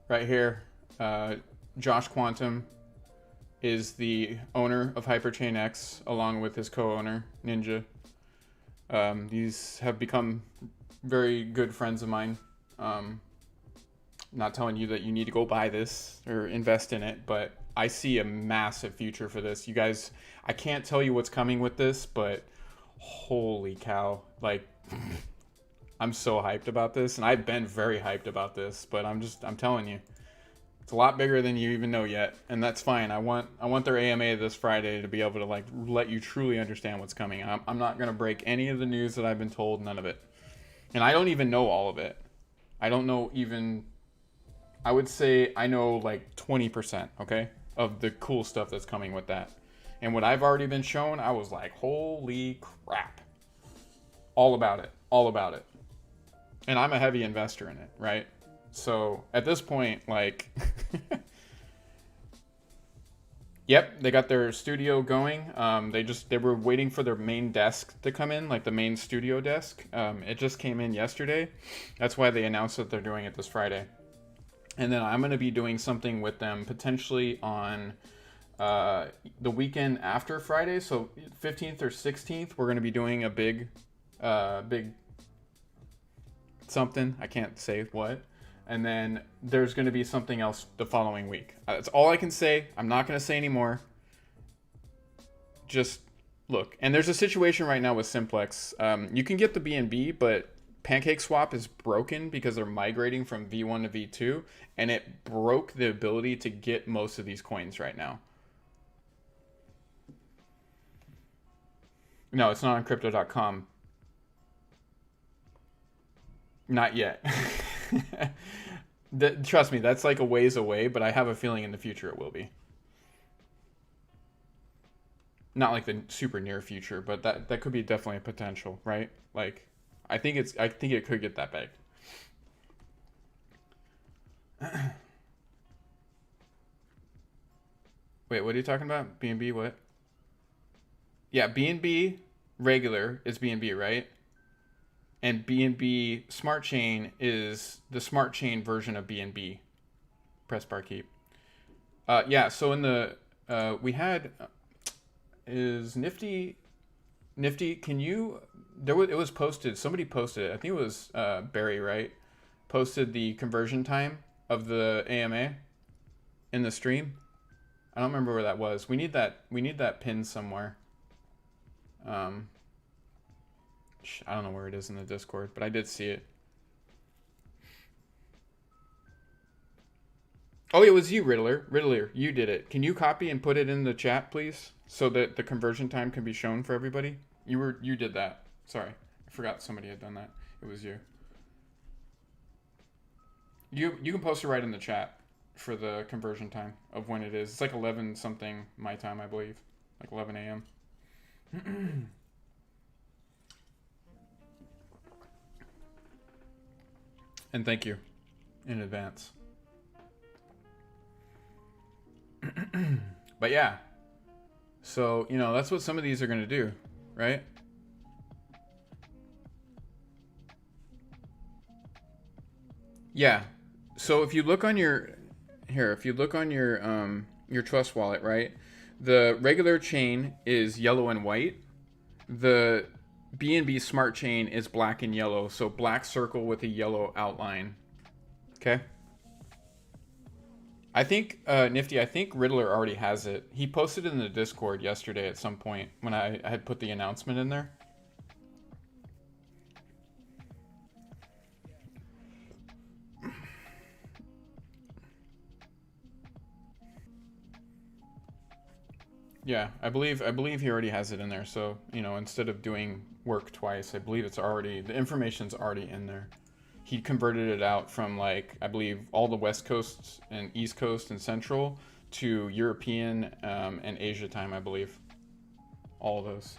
Right here, Josh Quantum is the owner of Hyperchain X, along with his co-owner, Ninja. These have become very good friends of mine. Not telling you that you need to go buy this or invest in it, but I see a massive future for this. You guys, I can't tell you what's coming with this, but holy cow. Like, I'm so hyped about this, and I've been very hyped about this, but I'm telling you, it's a lot bigger than you even know yet, and that's fine. I want their AMA this Friday to be able to like let you truly understand what's coming. I'm not gonna break any of the news that I've been told, none of it, and I don't even know all of it. I don't know even. I would say I know like 20%, okay, of the cool stuff that's coming with that, and what I've already been shown, I was like, holy crap, all about it, all about it. And I'm a heavy investor in it, right? So at this point, like, yep, they got their studio going. They were waiting for their main desk to come in, like the main studio desk. It just came in yesterday. That's why they announced that they're doing it this Friday. And then I'm going to be doing something with them potentially on the weekend after Friday. So 15th or 16th, we're going to be doing a big something. I can't say what. And then there's going to be something else the following week. That's all I can say. I'm not going to say anymore. Just look. And there's a situation right now with Simplex. You can get the BNB, but PancakeSwap is broken because they're migrating from V1 to V2. And it broke the ability to get most of these coins right now. No, it's not on Crypto.com. Not yet. Trust me, that's like a ways away, but I have a feeling in the future it will be. Not like the super near future, but that could be definitely a potential, right? Like, I think it could get that big. Wait, what are you talking about? BNB what? Yeah, BNB regular is BNB, right? And BNB Smart Chain is the Smart Chain version of BNB. Press bar keep. Yeah. So in the we had is Nifty. Can you? It was posted. Somebody posted it. I think it was Barry, right? Posted the conversion time of the AMA in the stream. I don't remember where that was. We need that. We need that pin somewhere. Um, I don't know where it is in the Discord, but I did see it. Oh, it was you, Riddler. Riddler, you did it. Can you copy and put it in the chat, please, so that the conversion time can be shown for everybody? You did that. Sorry, I forgot somebody had done that. It was you. You can post it right in the chat for the conversion time of when it is. It's like 11 something my time, I believe, like 11 a.m. And thank you in advance. But yeah, so that's what some of these are going to do, right? Yeah. So if you look on your your Trust wallet, right? The regular chain is yellow and white. The BNB Smart Chain is black and yellow, so black circle with a yellow outline. Okay. I think Nifty. I think Riddler already has it. He posted it in the Discord yesterday at some point when I had put the announcement in there. Yeah, I believe he already has it in there. So instead of doing work twice, I believe the information's already in there. He converted it out from I believe all the West Coast and East Coast and Central to European and Asia time, I believe. All of those.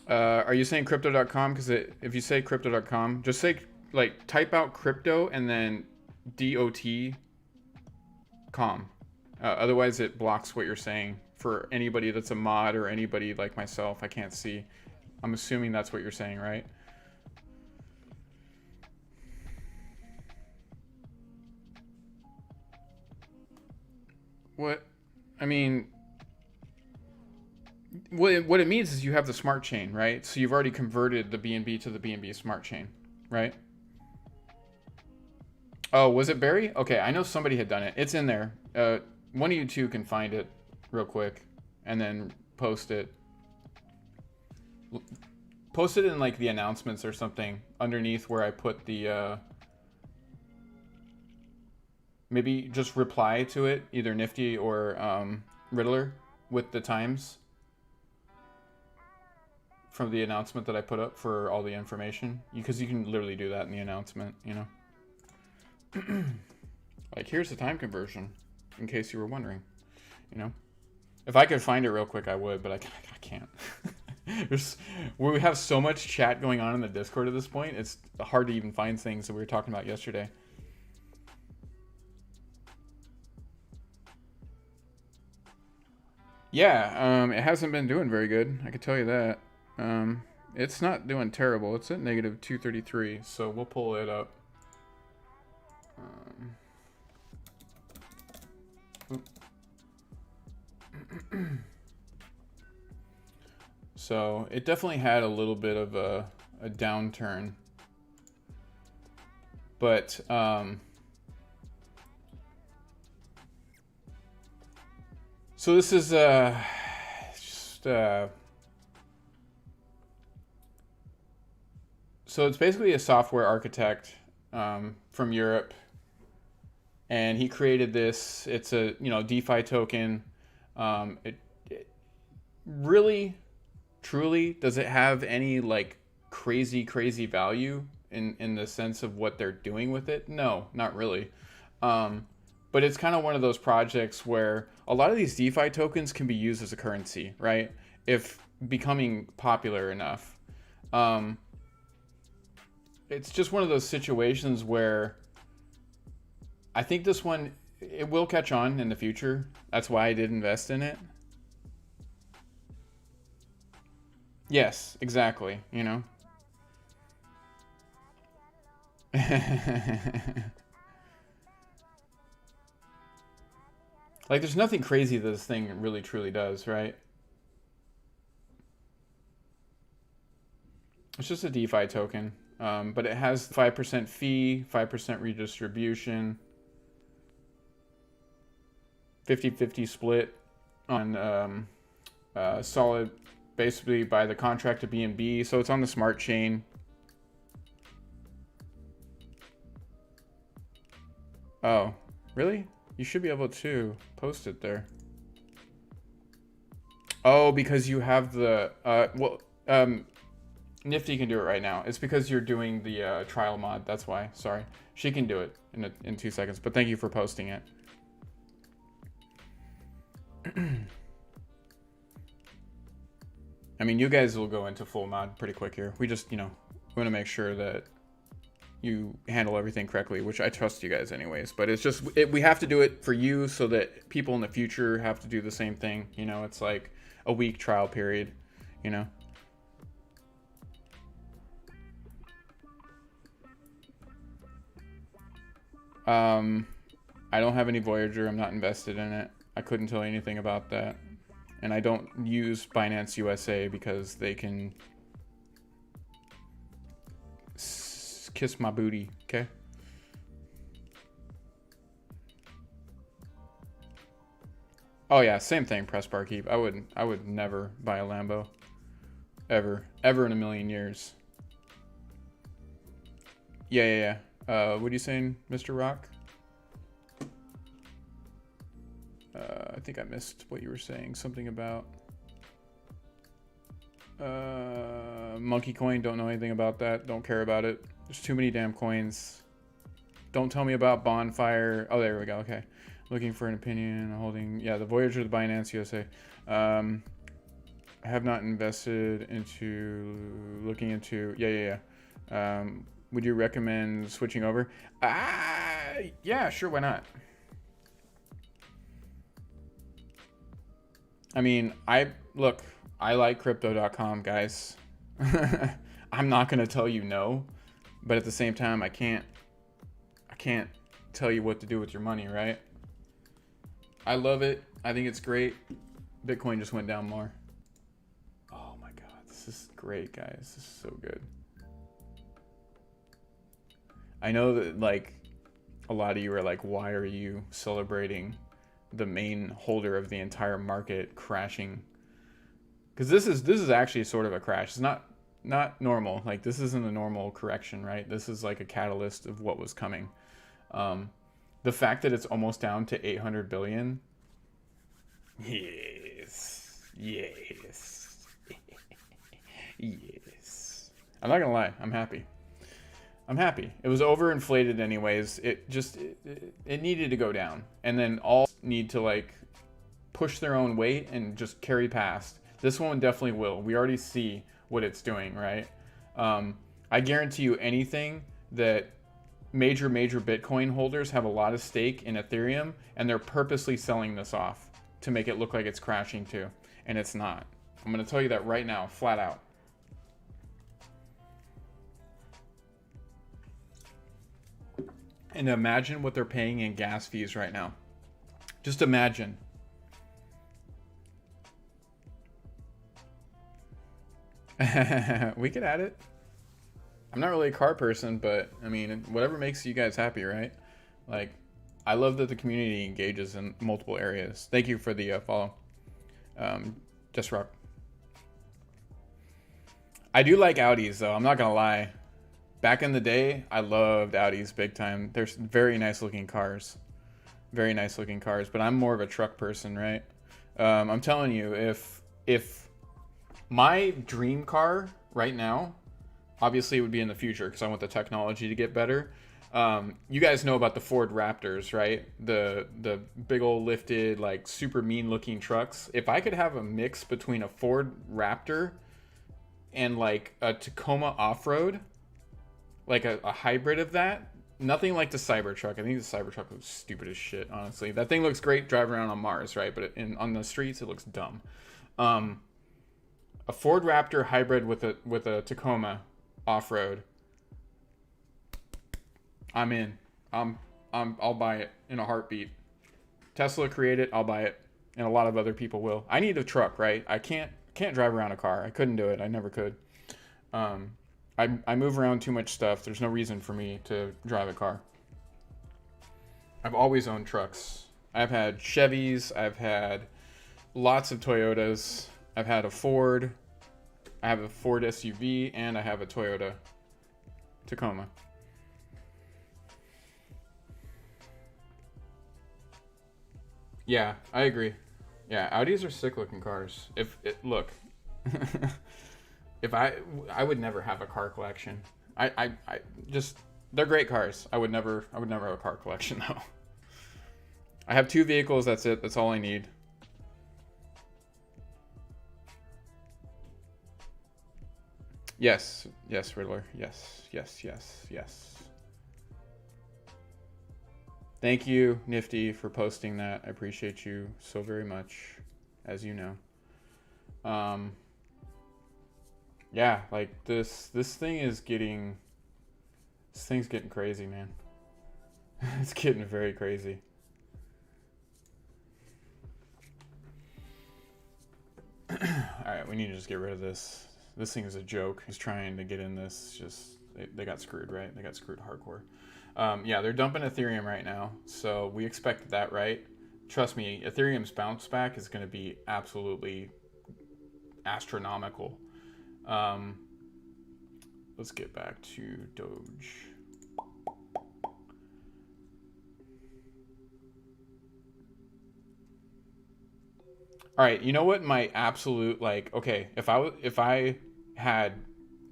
Are you saying crypto.com? Because if you say crypto.com, just say type out crypto and then .com. Otherwise, it blocks what you're saying. For anybody that's a mod or anybody like myself, I can't see. I'm assuming that's what you're saying, right? What? I mean, what it means is you have the smart chain, right? So you've already converted the BNB to the BNB smart chain, right? Oh, was it Barry? Okay, I know somebody had done it. It's in there. One of you two can find it real quick and then post it. Post it in the announcements or something underneath where I put the maybe just reply to it, either Nifty or Riddler, with the times from the announcement that I put up for all the information, because you can literally do that in the announcement. Here's the time conversion, in case you were wondering. If I could find it real quick, I would, but I can't. We have so much chat going on in the Discord at this point, it's hard to even find things that we were talking about yesterday. Yeah, it hasn't been doing very good, I can tell you that. It's not doing terrible. It's at negative 233, so we'll pull it up. So it definitely had a little bit of a downturn, but so this is just so it's basically a software architect from Europe, and he created this. It's a DeFi token. It really, truly, does it have any crazy value in the sense of what they're doing with it? No, not really. But but it's kind of one of those projects where a lot of these DeFi tokens can be used as a currency, right? If becoming popular enough. It's just one of those situations where I think this one, it will catch on in the future. That's why I did invest in it. Yes, exactly, you know. Like, there's nothing crazy that this thing really truly does, right? It's just a DeFi token, but it has 5% fee, 5% redistribution, 50-50 split on solid, basically by the contract to BNB. So it's on the smart chain. Oh, really? You should be able to post it there. Oh, because you have the Nifty can do it right now. It's because you're doing the trial mod. That's why. Sorry. She can do it in 2 seconds. But thank you for posting it. I mean, you guys will go into full mod pretty quick here. We just, you know, we want to make sure that you handle everything correctly, which I trust you guys anyways. But it's just, we have to do it for you so that people in the future have to do the same thing. You know, it's like a week trial period, you know. I don't have any Voyager. I'm not invested in it. I couldn't tell you anything about that. And I don't use Binance USA because they can kiss my booty, okay? Oh yeah, same thing, press bar keep. I would never buy a Lambo. Ever in a million years. Yeah. What are you saying, Mr. Rock? I think I missed what you were saying. Something about Monkey Coin. Don't know anything about that. Don't care about it. There's too many damn coins. Don't tell me about Bonfire. Oh, there we go. Okay. Looking for an opinion. Holding. Yeah, the Voyager, the Binance USA. I have not invested into looking into. Yeah. Would you recommend switching over? Yeah, sure. Why not? I mean, I like crypto.com, guys. I'm not going to tell you no, but at the same time, I can't tell you what to do with your money, right? I love it. I think it's great. Bitcoin just went down more. Oh my God, this is great, guys. This is so good. I know that like a lot of you are like, why are you celebrating the main holder of the entire market crashing? Because this is actually sort of a crash. It's not normal. Like, this isn't a normal correction, right? This is like a catalyst of what was coming. The fact that it's almost down to 800 billion. Yes. Yes. I'm not gonna lie. I'm happy. It was overinflated anyways. It needed to go down, and then all need to like push their own weight and just carry past. This one definitely will. We already see what it's doing, right? I guarantee you anything that major Bitcoin holders have a lot of stake in Ethereum, and they're purposely selling this off to make it look like it's crashing too, and it's not. I'm gonna tell you that right now, flat out. And imagine what they're paying in gas fees right now. Just imagine. We could add it. I'm not really a car person, but I mean, whatever makes you guys happy, right? Like, I love that the community engages in multiple areas. Thank you for the follow. Just rock. I do like Audis though. I'm not gonna lie. Back in the day, I loved Audis big time. They're very nice looking cars. Very nice looking cars, but I'm more of a truck person, right? I'm telling you, if my dream car right now, obviously it would be in the future because I want the technology to get better. You guys know about the Ford Raptors, right? The big old lifted, like super mean looking trucks. If I could have a mix between a Ford Raptor and like a Tacoma off-road, like a hybrid of that, nothing like the Cybertruck. I think the Cybertruck looks stupid as shit, honestly. That thing looks great driving around on Mars, right? But on the streets, it looks dumb. A Ford Raptor hybrid with a Tacoma off-road. I'm in. I'll buy it in a heartbeat. Tesla create it, I'll buy it, and a lot of other people will. I need a truck, right? I can't drive around a car. I couldn't do it. I never could. I move around too much stuff. There's no reason for me to drive a car. I've always owned trucks. I've had Chevys. I've had lots of Toyotas. I've had a Ford. I have a Ford SUV, and I have a Toyota Tacoma. Yeah, I agree. Yeah, Audis are sick looking cars. Look, if I would never have a car collection. I just, they're great cars. I would never have a car collection though. I have 2 vehicles, that's it. That's all I need. Yes, Riddler. Yes. Thank you, Nifty, for posting that. I appreciate you so very much, as you know. Yeah, like this thing is getting, this thing's getting crazy, man. It's getting very crazy. All right, we need to just get rid of this. This thing is a joke. He's trying to get in this. Just they got screwed, right? They got screwed hardcore. Yeah, they're dumping Ethereum right now, so we expected that, right? Trust me, Ethereum's bounce back is going to be absolutely astronomical. Let's get back to Doge. All right, you know what my absolute, like, okay, if I had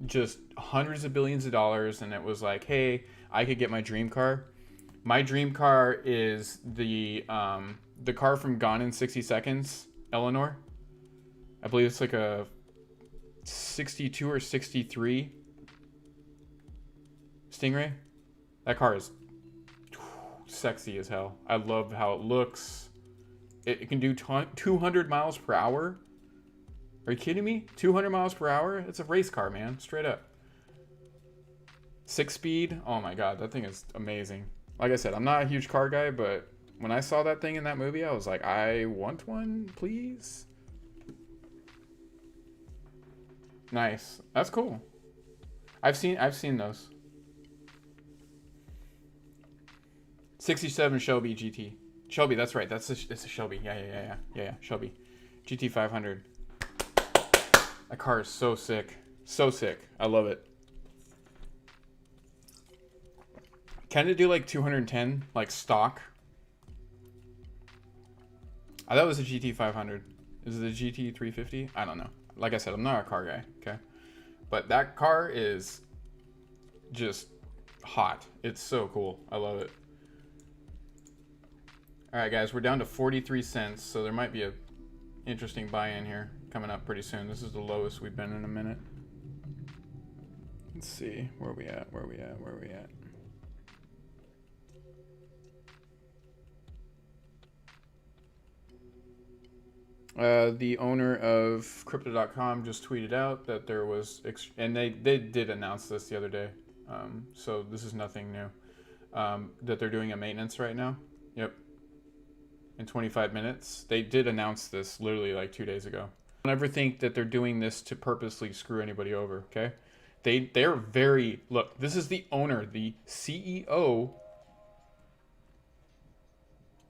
just hundreds of billions of dollars and it was like, hey, I could get my dream car. My dream car is the car from Gone in 60 Seconds, Eleanor. I believe it's like a 62 or 63 Stingray. That car is sexy as hell. I love how it looks. It can do 200 miles per hour. Are you kidding me? 200 miles per hour? It's a race car, man. Straight up. 6-speed. Oh my god, that thing is amazing. Like I said, I'm not a huge car guy, but when I saw that thing in that movie, I was like, I want one, please. Nice. That's cool. I've seen those. 67 Shelby GT. Shelby, that's right. It's a Shelby. Yeah. Shelby. GT 500. That car is so sick. So sick. I love it. Can it do like 210, like stock? I thought it was a GT 500. Is it a GT 350? I don't know. Like I said, I'm not a car guy, okay? But that car is just hot. It's so cool. I love it. All right, guys, we're down to 43 cents, so there might be a interesting buy-in here coming up pretty soon. This is the lowest we've been in a minute. Let's see. Where are we at? The owner of Crypto.com just tweeted out that there was, and they did announce this the other day, so this is nothing new, that they're doing a maintenance right now. Yep. In 25 minutes. They did announce this literally like 2 days ago. Don't ever think that they're doing this to purposely screw anybody over, okay? They're very, look, this is the owner, the CEO.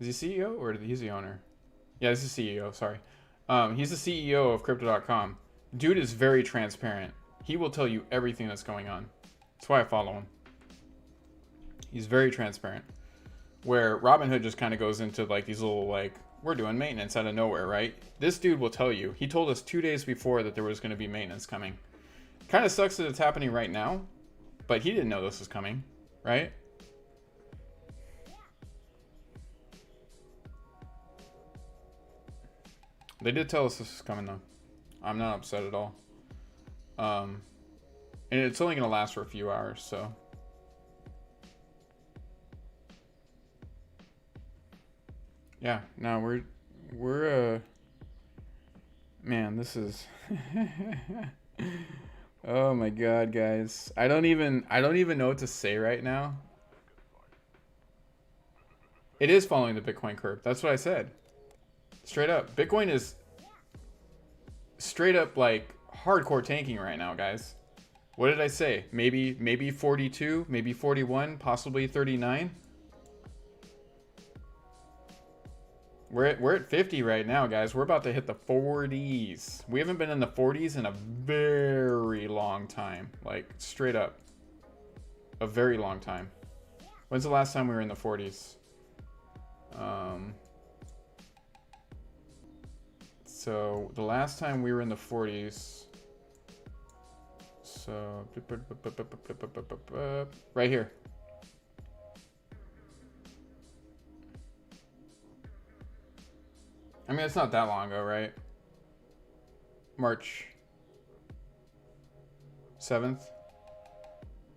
Is he CEO or he's the owner? Yeah, this is CEO, sorry. He's the CEO of Crypto.com. Dude is very transparent. He will tell you everything that's going on. That's why I follow him. He's very transparent. Where Robinhood just kind of goes into like these little like, we're doing maintenance out of nowhere, right? This dude will tell you. He told us 2 days before that there was going to be maintenance coming. Kind of sucks that it's happening right now, but he didn't know this was coming, right? They did tell us this is coming though. I'm not upset at all. And it's only gonna last for a few hours, so. Yeah, no, we're man, this is oh my god, guys. I don't even know what to say right now. It is following the Bitcoin curve. That's what I said. Straight up. Bitcoin is straight up like hardcore tanking right now, guys. What did I say? Maybe 42, maybe 41, possibly 39. We're at 50 right now, guys. We're about to hit the 40s. We haven't been in the 40s in a very long time. Like, straight up. A very long time. When's the last time we were in the 40s? So, the last time we were in the 40s... So... Right here. I mean, it's not that long ago, right? March 7th.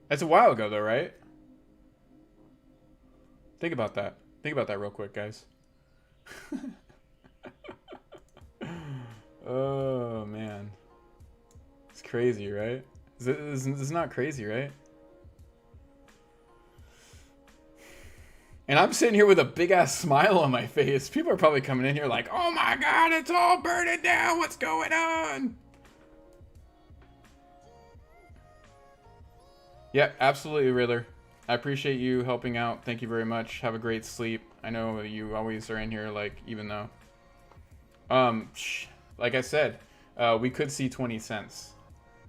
That's a while ago, though, right? Think about that. Think about that real quick, guys. Oh, man. It's crazy, right? This is not crazy, right? And I'm sitting here with a big ass smile on my face. People are probably coming in here like, oh my god, it's all burning down. What's going on? Yeah, absolutely, Riddler. I appreciate you helping out. Thank you very much. Have a great sleep. I know you always are in here, like, even though. Like I said, we could see 20 cents.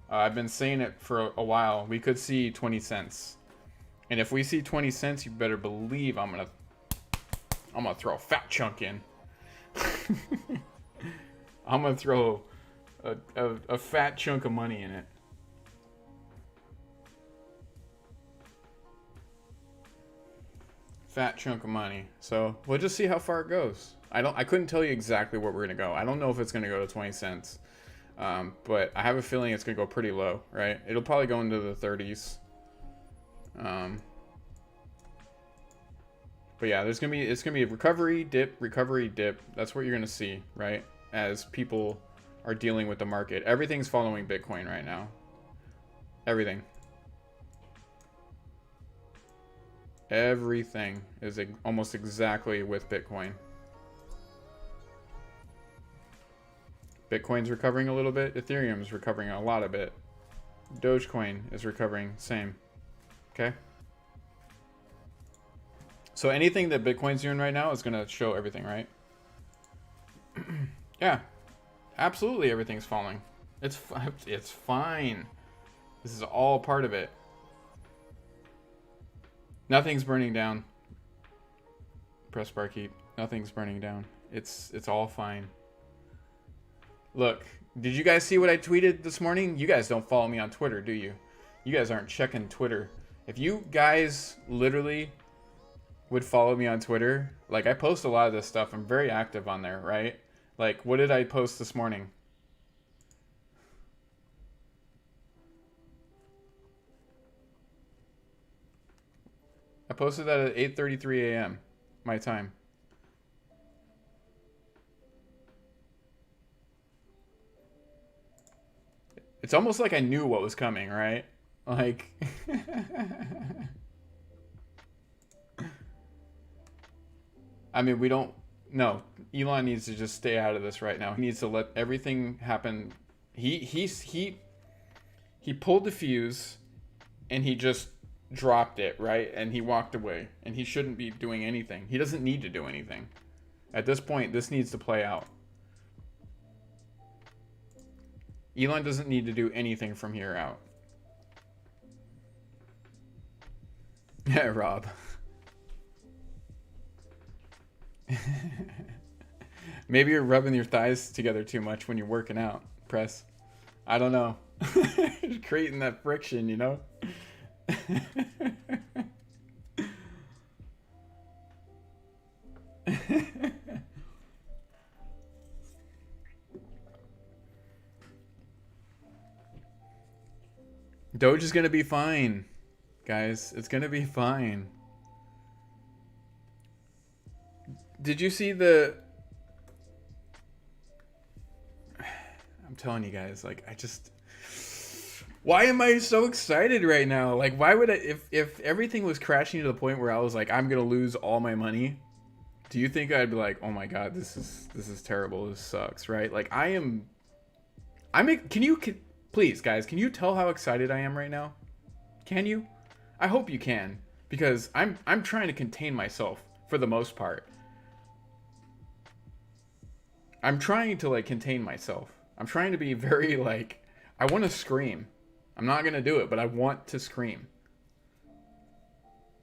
I've been saying it for a while. We could see 20 cents. And if we see 20 cents, you better believe I'm gonna throw a fat chunk in. I'm gonna throw a fat chunk of money in it. Fat chunk of money. So we'll just see how far it goes. I couldn't tell you exactly where we're gonna go. I don't know if it's gonna go to 20 cents. But I have a feeling it's gonna go pretty low, right? It'll probably go into the 30s. But yeah, it's gonna be a recovery dip. That's what you're gonna see, right? As people are dealing with the market. Everything's following Bitcoin right now. Everything. Everything is almost exactly with Bitcoin. Bitcoin's recovering a little bit. Ethereum's recovering a lot of bit. Dogecoin is recovering, same. Okay? So anything that Bitcoin's doing right now is going to show everything, right? Yeah. Absolutely everything's falling. It's fine. This is all part of it. Nothing's burning down. Press bar keep. Nothing's burning down. It's all fine. Look, did you guys see what I tweeted this morning? You guys don't follow me on Twitter, do you? You guys aren't checking Twitter. If you guys literally would follow me on Twitter, like I post a lot of this stuff. I'm very active on there, right? Like, what did I post this morning? I posted that at 8:33 a.m. my time. It's almost like I knew what was coming, right? Like I mean, we don't no, Elon needs to just stay out of this right now. He needs to let everything happen. He pulled the fuse and he just dropped it, right? And he walked away. And he shouldn't be doing anything. He doesn't need to do anything. At this point, this needs to play out. Elon doesn't need to do anything from here out. Yeah, Rob. Maybe you're rubbing your thighs together too much when you're working out, Press. I don't know. Creating that friction, you know? Doge is gonna be fine, guys. It's gonna be fine. Did you see the? I'm telling you guys, like I just. Why am I so excited right now? Like, why would I? If everything was crashing to the point where I was like, I'm gonna lose all my money. Do you think I'd be like, oh my god, this is terrible. This sucks, right? Like I am. Please, guys, can you tell how excited I am right now? Can you? I hope you can, because I'm trying to contain myself for the most part. I'm trying to like contain myself. I'm trying to be very like I want to scream. I'm not going to do it, but I want to scream.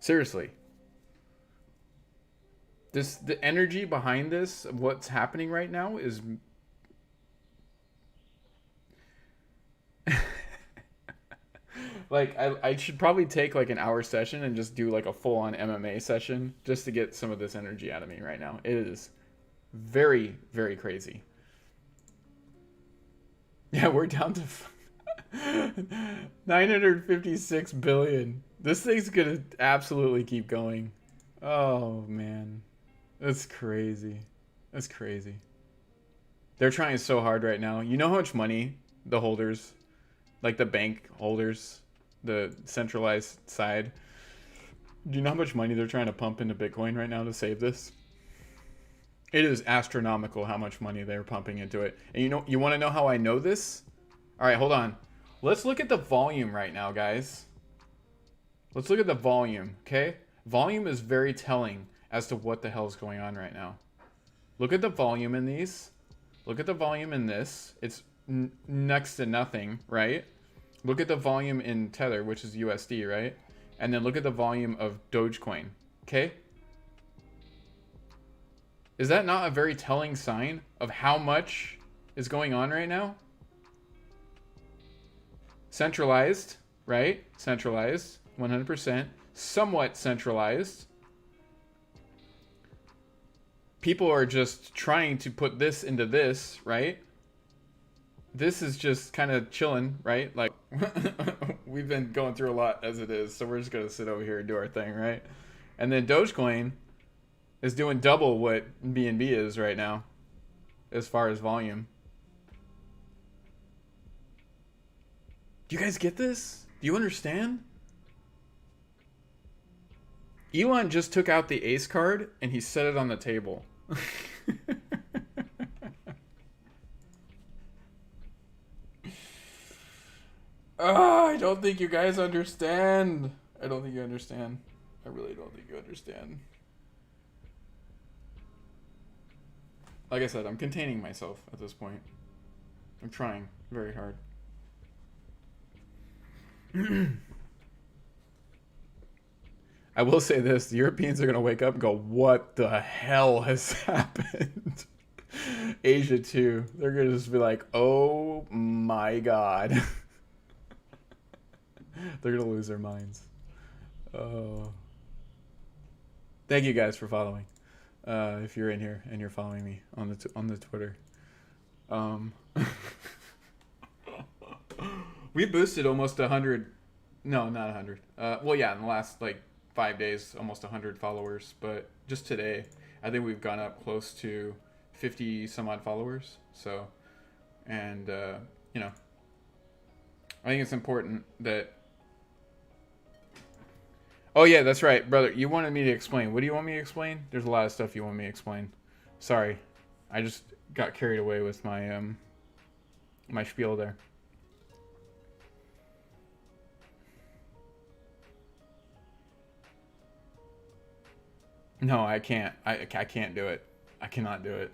Seriously. The energy behind this, what's happening right now is like I should probably take like an hour session and just do like a full on MMA session just to get some of this energy out of me right now. It is very, very crazy. Yeah, we're down to 956 billion. This thing's gonna absolutely keep going. Oh man, that's crazy. That's crazy. They're trying so hard right now. You know how much money the holders, like the bank holders, the centralized side, do you know how much money they're trying to pump into Bitcoin right now to save this? It is astronomical how much money they're pumping into it. And you want to know how I know this? All right, hold on. Let's look at the volume right now, guys. Let's look at the volume, okay? Volume is very telling as to what the hell is going on right now. Look at the volume in these. Look at the volume in this. It's next to nothing, right? Look at the volume in Tether, which is USD, right? And then look at the volume of Dogecoin, okay? Is that not a very telling sign of how much is going on right now? Centralized, right? Centralized, 100%. Somewhat centralized. People are just trying to put this into this, right? This is just kind of chilling, right? Like, we've been going through a lot as it is, so we're just going to sit over here and do our thing, right? And then Dogecoin is doing double what BNB is right now as far as volume. Do you guys get this? Do you understand? Elon just took out the ace card and he set it on the table. Oh, I don't think you guys understand. I don't think you understand. I really don't think you understand. Like I said, I'm containing myself at this point. I'm trying very hard. I will say this, the Europeans are going to wake up and go, what the hell has happened? Asia too. They're going to just be like, oh my god. They're going to lose their minds. Oh. Thank you guys for following. If you're in here and you're following me on the Twitter. We boosted almost 100. No, not 100. Well, yeah, in the last like 5 days, almost 100 followers. But just today, I think we've gone up close to 50 some odd followers. So, and you know, I think it's important that. Oh yeah, that's right, brother. You wanted me to explain. What do you want me to explain? There's a lot of stuff you want me to explain. Sorry, I just got carried away with my my spiel there. No, I can't. I can't do it. I cannot do it.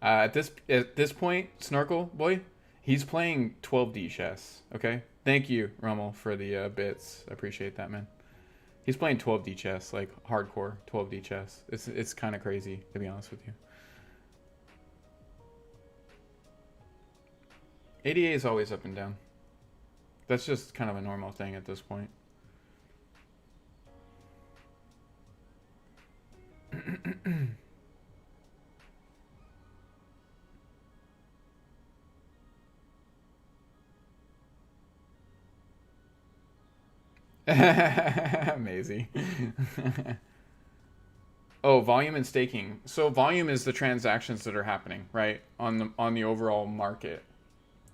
At this point, Snorkel boy, he's playing 12D chess. Okay, thank you, Rommel, for the bits. I appreciate that, man. He's playing 12D chess, like hardcore 12D chess. It's kind of crazy, to be honest with you. ADA is always up and down. That's just kind of a normal thing at this point. Amazing. Oh, volume and staking. So volume is the transactions that are happening, right? On the overall market.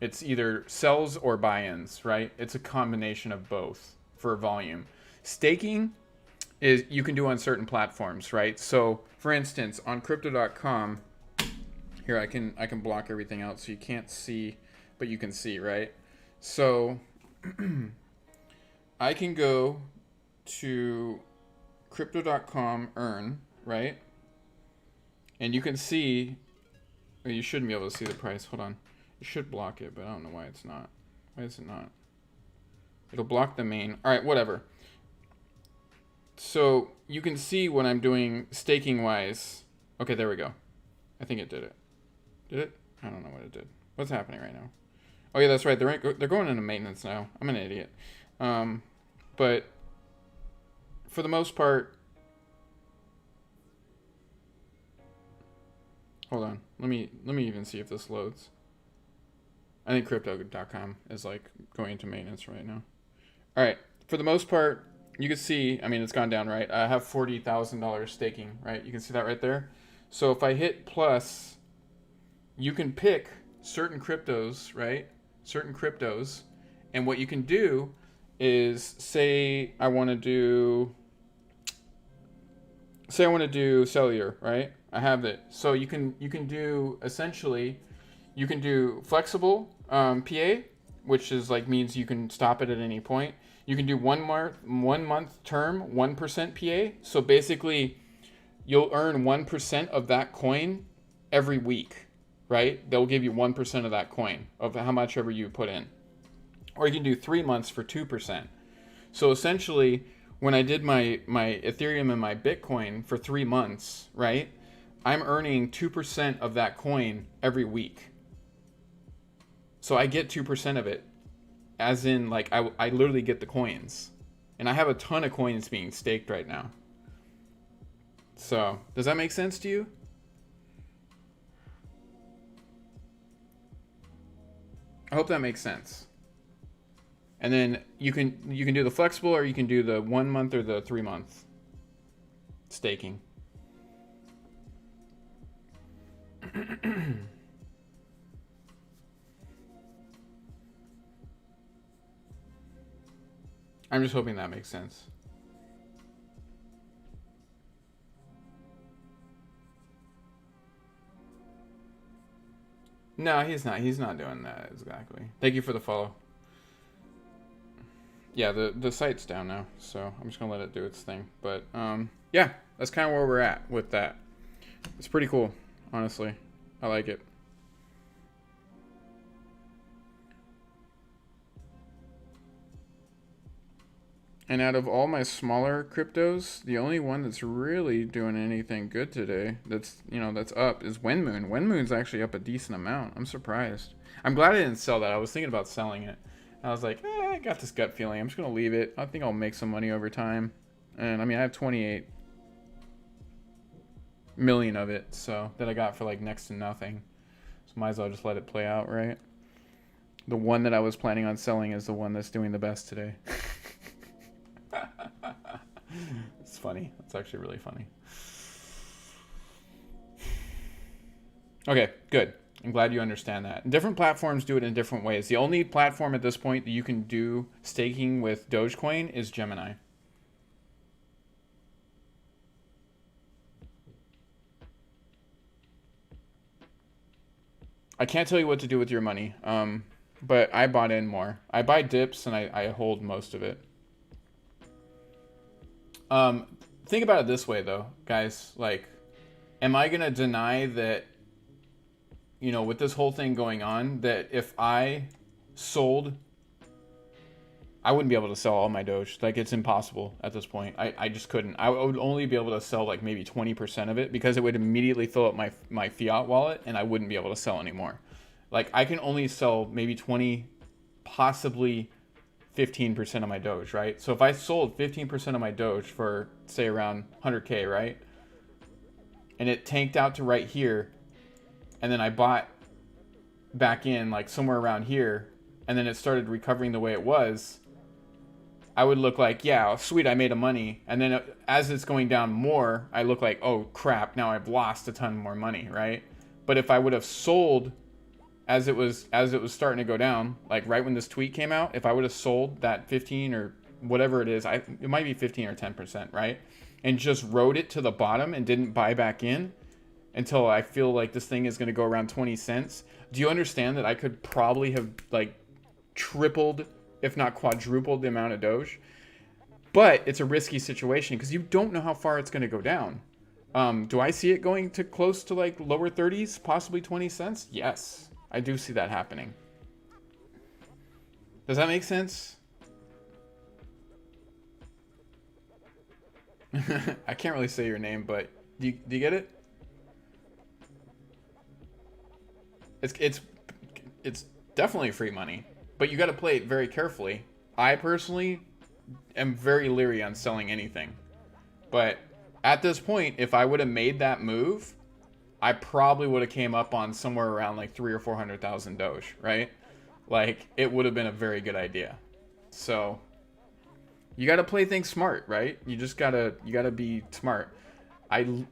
It's either sells or buy-ins, right? It's a combination of both for volume. Staking is you can do on certain platforms, right? So, for instance, on crypto.com, here I can block everything out so you can't see, but you can see, right? So, I can go to crypto.com earn, right? And you can see, or you shouldn't be able to see the price. Hold on. You should block it, but I don't know why it's not. Why is it not? It'll block the main. All right, whatever. So you can see when I'm doing staking wise. Okay, there we go. I think it did it. Did it? I don't know what it did. What's happening right now? Oh yeah, that's right. They're going into maintenance now. I'm an idiot. But for the most part, hold on. Let me even see if this loads. I think crypto.com is like going into maintenance right now. All right. For the most part, you can see, I mean, it's gone down, right? I have $40,000 staking, right? You can see that right there. So if I hit plus, you can pick certain cryptos, right? Certain cryptos. And what you can do is say I want to do cellular, right? I have it. So you can do essentially, you can do flexible PA, which is like means you can stop it at any point. You can do 1 month term, 1% PA. So basically, you'll earn 1% of that coin every week, right? They'll give you 1% of that coin of how much ever you put in. Or you can do 3 months for 2%. So essentially, when I did my Ethereum and my Bitcoin for 3 months, right? I'm earning 2% of that coin every week. So I get 2% of it. As in, like, I literally get the coins. And I have a ton of coins being staked right now. So, does that make sense to you? I hope that makes sense. And then you can do the flexible, or you can do the 1 month or the 3 month staking. I'm just hoping that makes sense. No, he's not. He's not doing that exactly. Thank you for the follow. Yeah, the site's down now, so I'm just gonna let it do its thing. But yeah, that's kind of where we're at with that. It's pretty cool, honestly. I like it. And out of all my smaller cryptos, the only one that's really doing anything good today, that's up, is Wenmoon. Wenmoon's actually up a decent amount. I'm surprised. I'm glad I didn't sell that. I was thinking about selling it. I was like, I got this gut feeling. I'm just gonna leave it. I think I'll make some money over time. And I mean, I have 28 million of it, so that I got for like next to nothing. So might as well just let it play out, right? The one that I was planning on selling is the one that's doing the best today. It's funny. It's actually really funny. Okay, good. I'm glad you understand that. Different platforms do it in different ways. The only platform at this point that you can do staking with Dogecoin is Gemini. I can't tell you what to do with your money, but I bought in more. I buy dips and I hold most of it. Think about it this way, though, guys. Like, am I going to deny that, with this whole thing going on, that if I sold, I wouldn't be able to sell all my Doge. Like, it's impossible at this point. I just couldn't. I would only be able to sell, like, maybe 20% of it because it would immediately fill up my fiat wallet, and I wouldn't be able to sell anymore. Like, I can only sell maybe 20, possibly 15% of my Doge, right? So if I sold 15% of my Doge for, say, around 100K, right? And it tanked out to right here, and then I bought back in, like, somewhere around here, and then it started recovering the way it was, I would look like, yeah, sweet, I made a money. And then as it's going down more, I look like, oh crap, now I've lost a ton more money, right? But if I would have sold as it was starting to go down, like right when this tweet came out, if I would have sold that 15 or whatever it is, it might be 15 or 10%, right? And just rode it to the bottom and didn't buy back in until I feel like this thing is going to go around 20 cents. Do you understand that I could probably have like tripled, if not quadrupled, the amount of Doge? But it's a risky situation because you don't know how far it's going to go down. Do I see it going to close to like lower 30s, possibly 20 cents? Yes, I do see that happening. Does that make sense? I can't really say your name, but do you get it? It's definitely free money, but you got to play it very carefully. I personally am very leery on selling anything, but at this point, if I would have made that move, I probably would have came up on somewhere around like 300 or 400,000 Doge, right? Like it would have been a very good idea. So you got to play things smart, right? You gotta be smart. I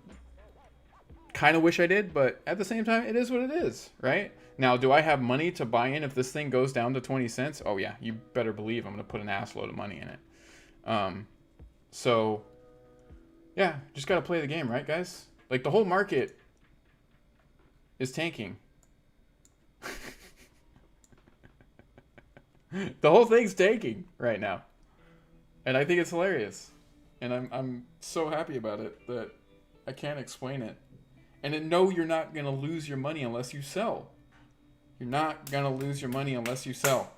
kind of wish I did, but at the same time, it is what it is, right? Now, do I have money to buy in if this thing goes down to 20 cents? Oh yeah, you better believe I'm gonna put an ass load of money in it. So yeah, just gotta play the game, right, guys? Like the whole market is tanking. The whole thing's tanking right now, and I think it's hilarious, and I'm so happy about it that I can't explain it. And no, you're not gonna lose your money unless you sell. You're not gonna lose your money unless you sell.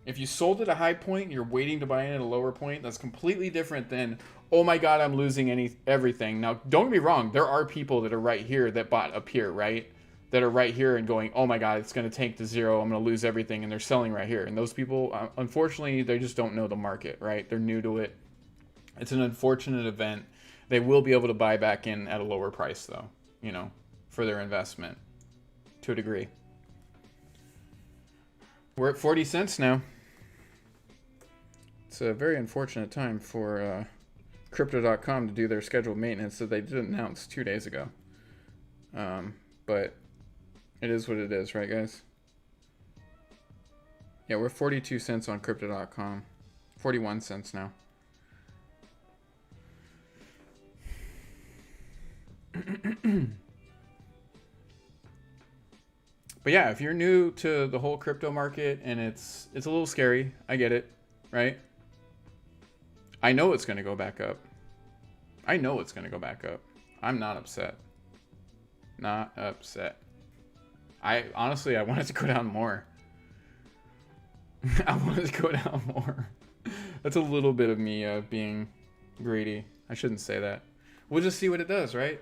If you sold at a high point, you're waiting to buy in at a lower point. That's completely different than, oh my god, I'm losing everything. Now, don't get me wrong. There are people that are right here that bought up here, right? That are right here and going, oh my god, it's going to tank to zero. I'm going to lose everything. And they're selling right here. And those people, unfortunately, they just don't know the market, right? They're new to it. It's an unfortunate event. They will be able to buy back in at a lower price, though, you know, for their investment to a degree. We're at 40 cents now. It's a very unfortunate time for Crypto.com to do their scheduled maintenance that they did announce 2 days ago. But it is what it is, right, guys? Yeah, we're 42 cents on Crypto.com. 41 cents now. But yeah, if you're new to the whole crypto market and it's a little scary, I get it, right? I know it's going to go back up. I know it's going to go back up. I'm not upset. Not upset. I want it to go down more. I want it to go down more. That's a little bit of me being greedy. I shouldn't say that. We'll just see what it does, right?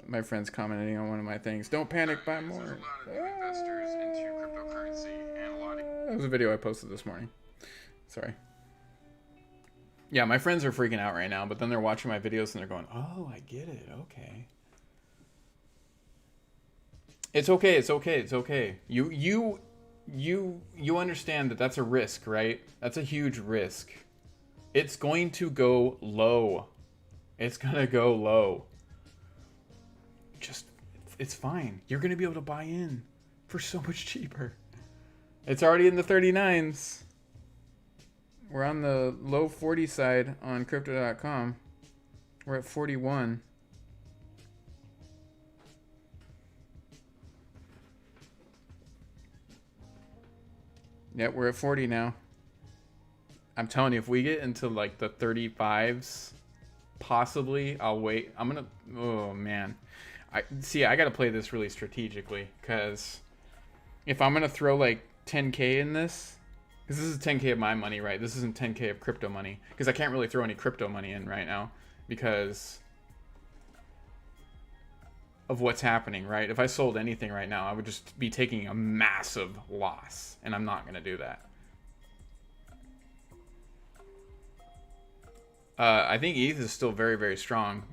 My friend's commenting on one of my things. Don't panic, buy more. Investors into cryptocurrency and a lot of... That was a video I posted this morning. Sorry. Yeah, my friends are freaking out right now, but then they're watching my videos and they're going, "Oh, I get it. Okay." It's okay. It's okay. It's okay. You understand that that's a risk, right? That's a huge risk. It's going to go low. It's gonna go low. It's fine. You're gonna be able to buy in for so much cheaper. It's already in the 39s. We're on the low 40 side on Crypto.com. We're at 41. Yep, we're at 40 now. I'm telling you, if we get into like the 35s, possibly, I'll wait. Oh man. I gotta play this really strategically, because if I'm gonna throw like 10k in this, because this is 10k of my money, right? This isn't 10k of crypto money, because I can't really throw any crypto money in right now because of what's happening, right? If I sold anything right now, I would just be taking a massive loss, and I'm not gonna do that. I think ETH is still very, very strong.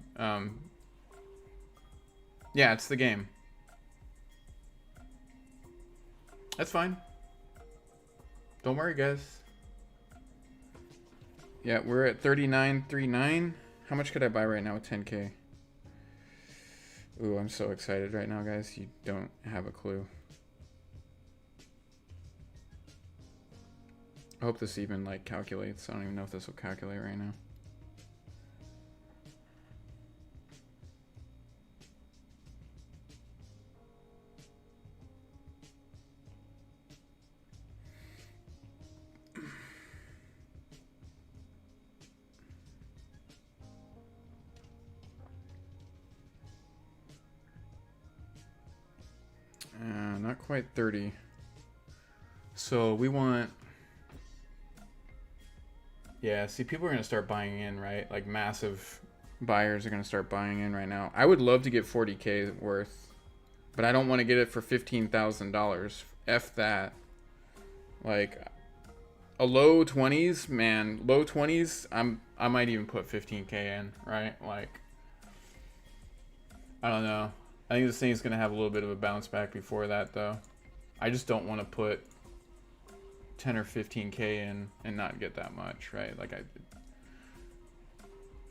Yeah, it's the game. That's fine. Don't worry, guys. Yeah, we're at 39.39. How much could I buy right now with 10K? Ooh, I'm so excited right now, guys. You don't have a clue. I hope this even, like, calculates. I don't even know if this will calculate right now. Not quite 30. So we want... Yeah, see, people are going to start buying in, right? Like, massive buyers are going to start buying in right now. I would love to get 40K worth, but I don't want to get it for $15,000. F that. Like, a low 20s, man. Low 20s, I might even put 15K in, right? Like, I don't know. I think this thing is going to have a little bit of a bounce back before that, though. I just don't want to put 10 or 15K in and not get that much, right? Like,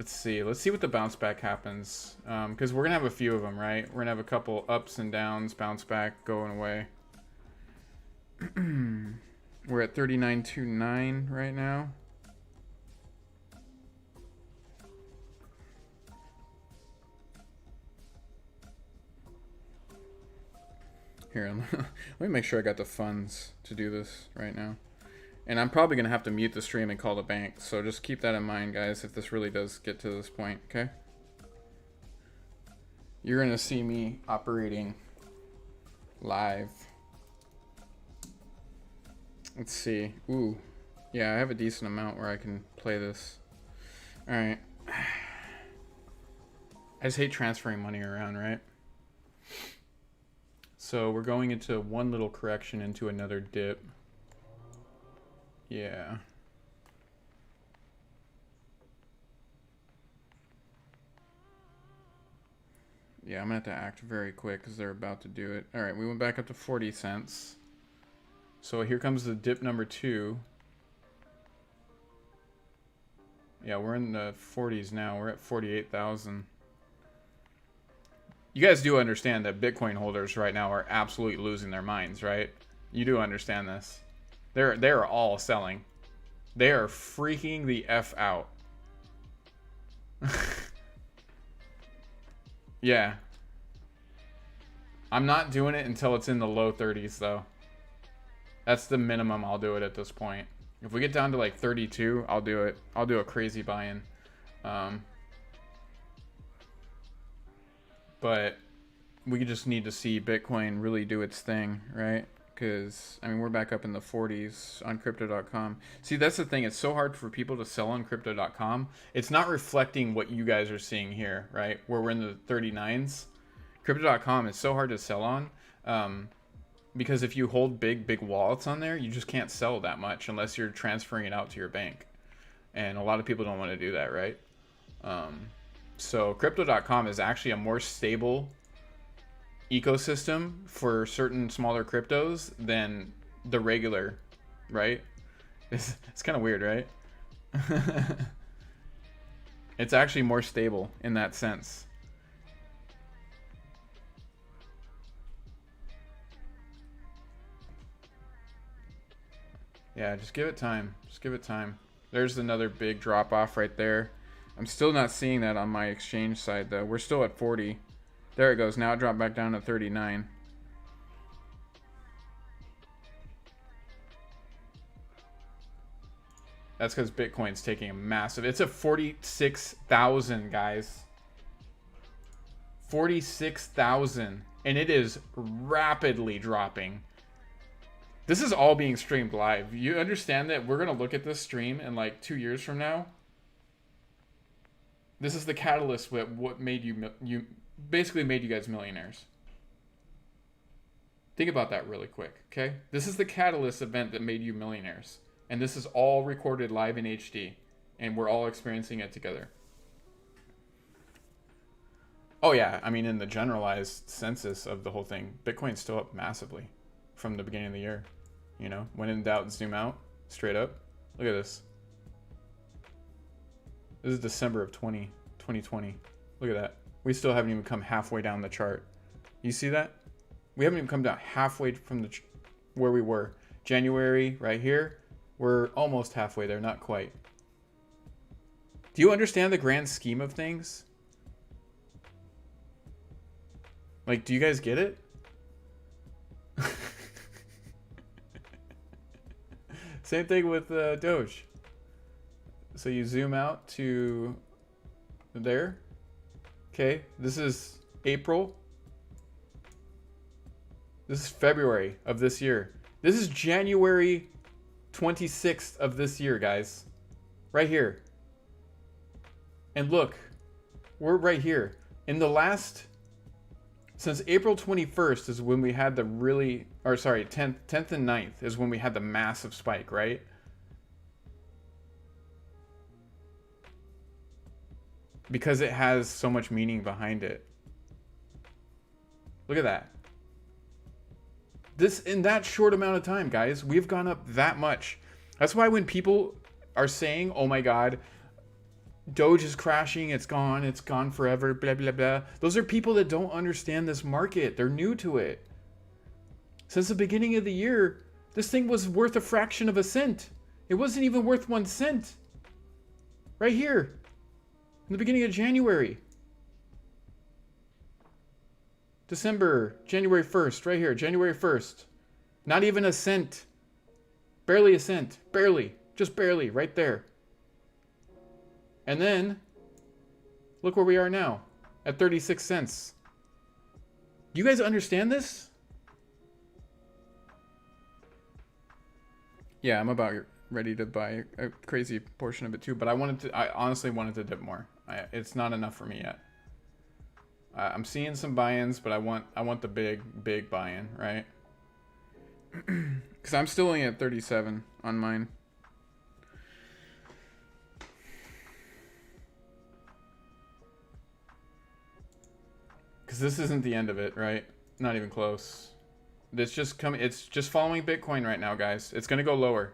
let's see what the bounce back happens, because we're gonna have a few of them, right? We're gonna have a couple ups and downs, bounce back, going away. We're at 39.29 right now. Here, let me make sure I got the funds to do this right now. And I'm probably going to have to mute the stream and call the bank. So just keep that in mind, guys, if this really does get to this point, okay? You're going to see me operating live. Let's see. Ooh. Yeah, I have a decent amount where I can play this. All right. I just hate transferring money around, right? So we're going into one little correction into another dip. Yeah. Yeah, I'm gonna have to act very quick because they're about to do it. All right, we went back up to 40 cents. So here comes the dip number 2. Yeah, we're in the 40s now. We're at 48,000. You guys do understand that Bitcoin holders right now are absolutely losing their minds, right? You do understand this. They're all selling. They are freaking the F out. Yeah. I'm not doing it until it's in the low 30s, though. That's the minimum I'll do it at this point. If we get down to like 32, I'll do it. I'll do a crazy buy-in. But we just need to see Bitcoin really do its thing, right? Because, I mean, we're back up in the 40s on Crypto.com. See, that's the thing. It's so hard for people to sell on Crypto.com. It's not reflecting what you guys are seeing here, right? Where we're in the 39s. Crypto.com is so hard to sell on. Because if you hold big wallets on there, you just can't sell that much unless you're transferring it out to your bank. And a lot of people don't want to do that, right? So Crypto.com is actually a more stable ecosystem for certain smaller cryptos than the regular, right? It's kind of weird, right? It's actually more stable in that sense. Yeah, just give it time. Just give it time. There's another big drop off right there. I'm still not seeing that on my exchange side, though. We're still at 40. There it goes. Now it dropped back down to 39. That's because Bitcoin's taking a massive... It's at 46,000, guys. 46,000. And it is rapidly dropping. This is all being streamed live. You understand that we're going to look at this stream in like 2 years from now? This is the catalyst what made you basically made you guys millionaires. Think about that really quick, okay? This is the catalyst event that made you millionaires. And this is all recorded live in HD. And we're all experiencing it together. Oh yeah, I mean in the generalized census of the whole thing, Bitcoin's still up massively from the beginning of the year. You know, when in doubt, zoom out, straight up. Look at this. This is December of 2020. Look at that. We still haven't even come halfway down the chart. You see that? We haven't even come down halfway from where we were. January, right here. We're almost halfway there, not quite. Do you understand the grand scheme of things? Like, do you guys get it? Same thing with Doge. So you zoom out to there. Okay, this is April. This is February of this year. This is January 26th of this year, guys. Right here. And look, we're right here. In the last, since April 21st is when we had the really, or sorry, 10th and 9th is when we had the massive spike, right? Because it has so much meaning behind it. Look at that. This, in that short amount of time, guys, we've gone up that much. That's why when people are saying, oh my God, Doge is crashing, it's gone forever, blah, blah, blah. Those are people that don't understand this market. They're new to it. Since the beginning of the year, this thing was worth a fraction of a cent. It wasn't even worth 1 cent. Right here. In the beginning of January. December, January 1st, right here, January 1st. Not even a cent. Barely a cent. Barely. Just barely, right there. And then, look where we are now, at 36 cents. Do you guys understand this? Yeah, I'm about ready to buy a crazy portion of it too, but I honestly wanted to dip more. It's not enough for me yet. I'm seeing some buy-ins, but I want the big buy-in, right? Because I'm still only at 37 on mine. Because this isn't the end of it, right? Not even close. It's just following Bitcoin right now, guys. It's gonna go lower.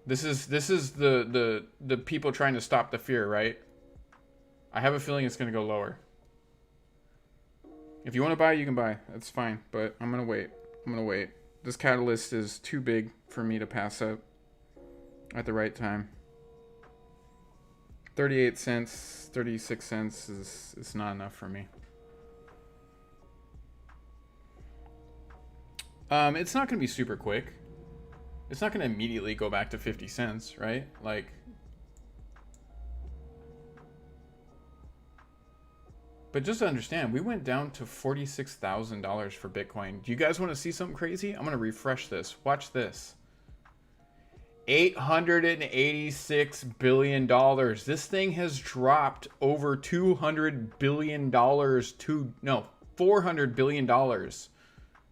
This is the people trying to stop the fear, right? I have a feeling it's gonna go lower. If you want to buy, you can buy. That's fine, but I'm gonna wait. This catalyst is too big for me to pass up at the right time. 38 cents, 36 cents is not enough for me. It's not going to be super quick. It's not going to immediately go back to 50 cents, right? Like, but just to understand, we went down to $46,000 for Bitcoin. Do you guys want to see something crazy? I'm going to refresh this. Watch this. $886 billion. This thing has dropped over $200 billion to, no, $400 billion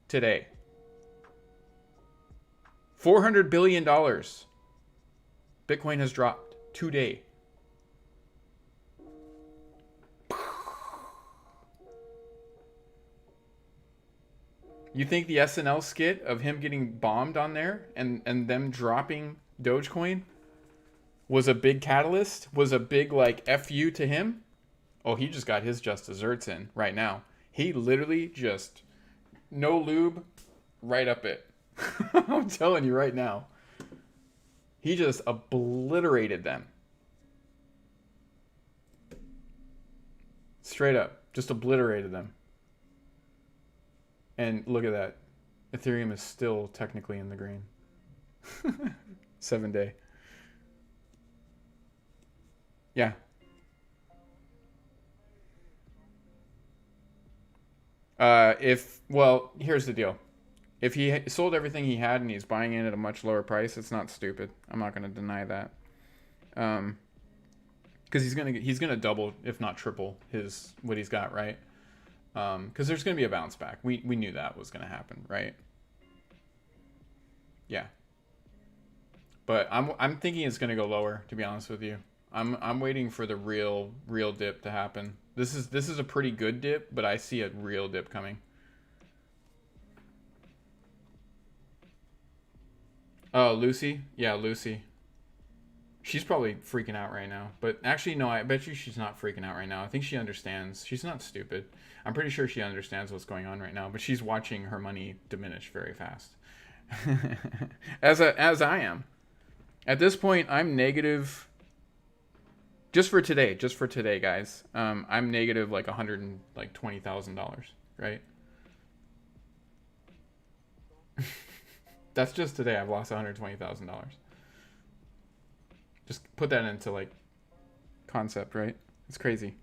today. $400 billion. Bitcoin has dropped today. You think the SNL skit of him getting bombed on there and them dropping Dogecoin was a big catalyst? Was a big like FU to him? Oh, he just got his just desserts in right now. He literally just no lube right up it. I'm telling you right now. He just obliterated them. Straight up. Just obliterated them. And look at that. Ethereum is still technically in the green. 7 day. Yeah. Well, here's the deal. If he sold everything he had and he's buying in at a much lower price, it's not stupid. I'm not going to deny that. Because he's gonna double, if not triple, what he's got, right? Because there's going to be a bounce back. We knew that was going to happen, right? Yeah. But I'm thinking it's going to go lower, to be honest with you. I'm waiting for the real dip to happen. This is a pretty good dip, but I see a real dip coming. Oh, Lucy? Yeah, Lucy. She's probably freaking out right now. But actually, no, I bet you she's not freaking out right now. I think she understands. She's not stupid. I'm pretty sure she understands what's going on right now, but she's watching her money diminish very fast. As I am. At this point, I'm negative just for today, guys. I'm negative like $120,000, right? That's just today. I've lost $120,000. Just put that into like concept, right? It's crazy.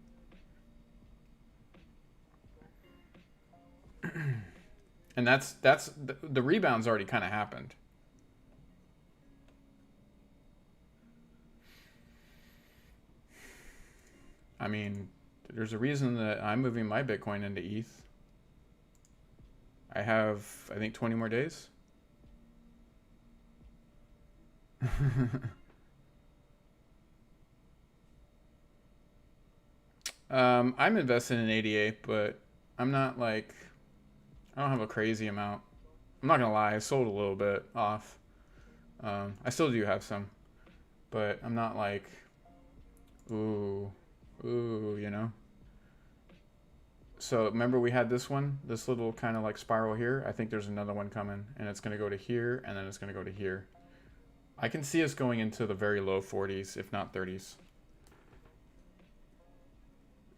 And that's the rebound's already kind of happened. I mean, there's a reason that I'm moving my Bitcoin into ETH. I have, I think, 20 more days. I'm invested in ADA, but I'm not like, I don't have a crazy amount. I'm not gonna lie, I sold a little bit off. I still do have some, but I'm not like, ooh, you know. So remember we had this one, this little kind of like spiral here. I think there's another one coming, and it's gonna go to here, and then it's gonna go to here. I can see us going into the very low 40s, if not 30s.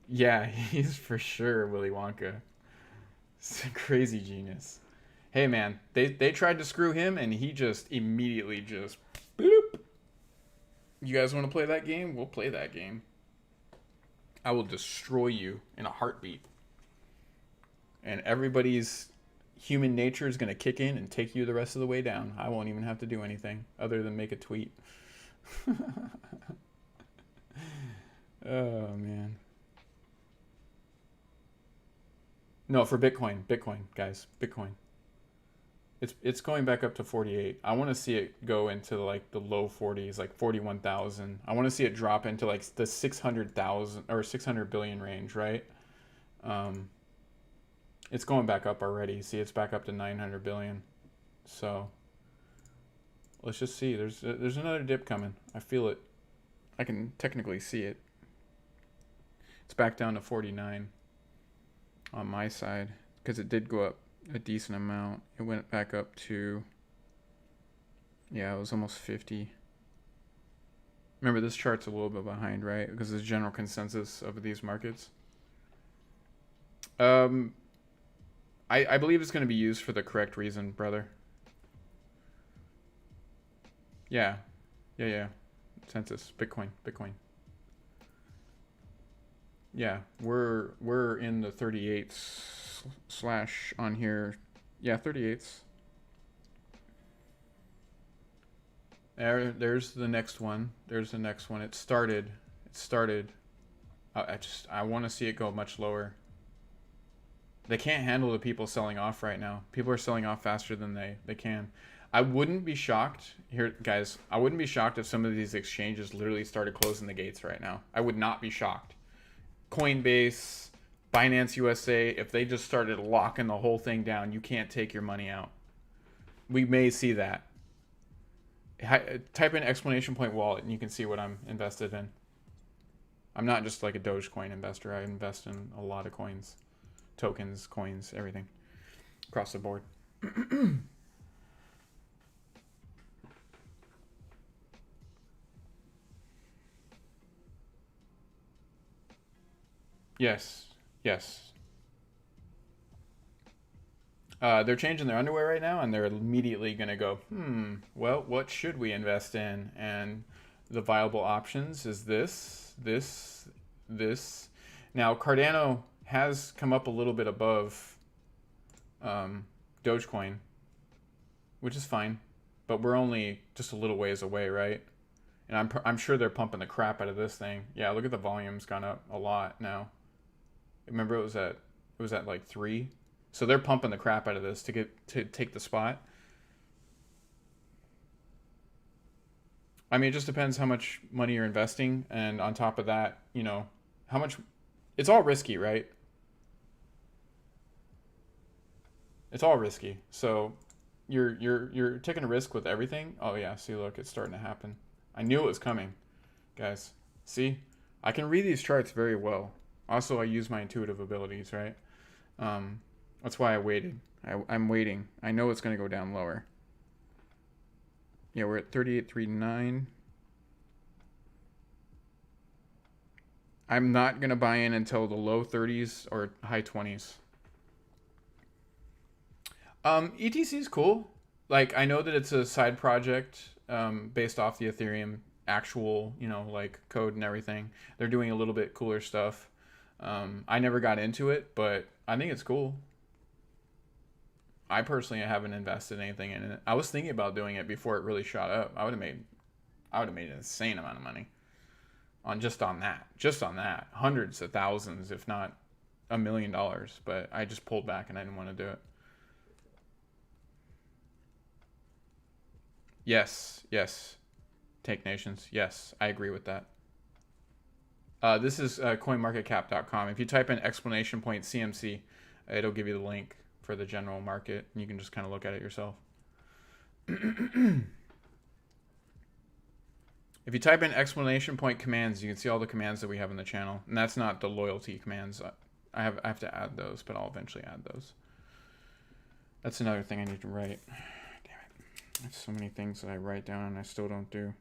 Yeah, he's for sure Willy Wonka. It's a crazy genius. Hey man, they tried to screw him and he just immediately just boop. You guys want to play that game? We'll play that game. I will destroy you in a heartbeat. And everybody's human nature is going to kick in and take you the rest of the way down. I won't even have to do anything other than make a tweet. Oh man. No, for Bitcoin, guys, Bitcoin. It's going back up to 48. I want to see it go into like the low 40s, like 41,000. I want to see it drop into like the 600,000 or 600 billion range, right? It's going back up already. See, it's back up to 900 billion. So let's just see. There's another dip coming. I feel it. I can technically see it. It's back down to 49 on my side because it did go up a decent amount. It went back up to, yeah, it was almost 50. Remember, this chart's a little bit behind, right? Because there's general consensus of these markets. I believe it's going to be used for the correct reason, brother. Yeah. Census, Bitcoin. Yeah, we're in the 38s slash on here. Yeah, 38s. There's the next one. It started. I want to see it go much lower. They can't handle the people selling off right now. People are selling off faster than they can. I wouldn't be shocked here, guys. I wouldn't be shocked if some of these exchanges literally started closing the gates right now. I would not be shocked. Coinbase, Binance USA, if they just started locking the whole thing down, you can't take your money out. We may see that. Type in exclamation point wallet and you can see what I'm invested in. I'm not just like a Dogecoin investor. I invest in a lot of coins, tokens, coins, everything across the board. Yes. They're changing their underwear right now, and they're immediately going to go, well, what should we invest in? And the viable options is this. Now, Cardano has come up a little bit above Dogecoin, which is fine, but we're only just a little ways away, right? And I'm sure they're pumping the crap out of this thing. Yeah, look at the volume's gone up a lot now. Remember it was at like 3. So they're pumping the crap out of this to take the spot. I mean, it just depends how much money you're investing, and on top of that, you know, how much. It's all risky, right? It's all risky. So you're taking a risk with everything. Oh yeah, see, look, it's starting to happen. I knew it was coming, guys. See, I can read these charts very well. Also, I use my intuitive abilities, right? That's why I waited. I'm waiting. I know it's going to go down lower. Yeah, we're at 38.39. I'm not going to buy in until the low 30s or high 20s. ETC is cool. Like, I know that it's a side project based off the Ethereum actual, you know, like code and everything. They're doing a little bit cooler stuff. I never got into it, but I think it's cool. I personally haven't invested anything in it. I was thinking about doing it before it really shot up. I would have made an insane amount of money on that. Hundreds of thousands, if not $1 million. But I just pulled back and I didn't want to do it. Yes. Take Nations. Yes, I agree with that. This is coinmarketcap.com. If you type in exclamation point CMC, it'll give you the link for the general market, and you can just kind of look at it yourself. If you type in exclamation point commands, you can see all the commands that we have in the channel, and that's not the loyalty commands. I have to add those, but I'll eventually add those. That's another thing I need to write. Damn it. There's so many things that I write down and I still don't do.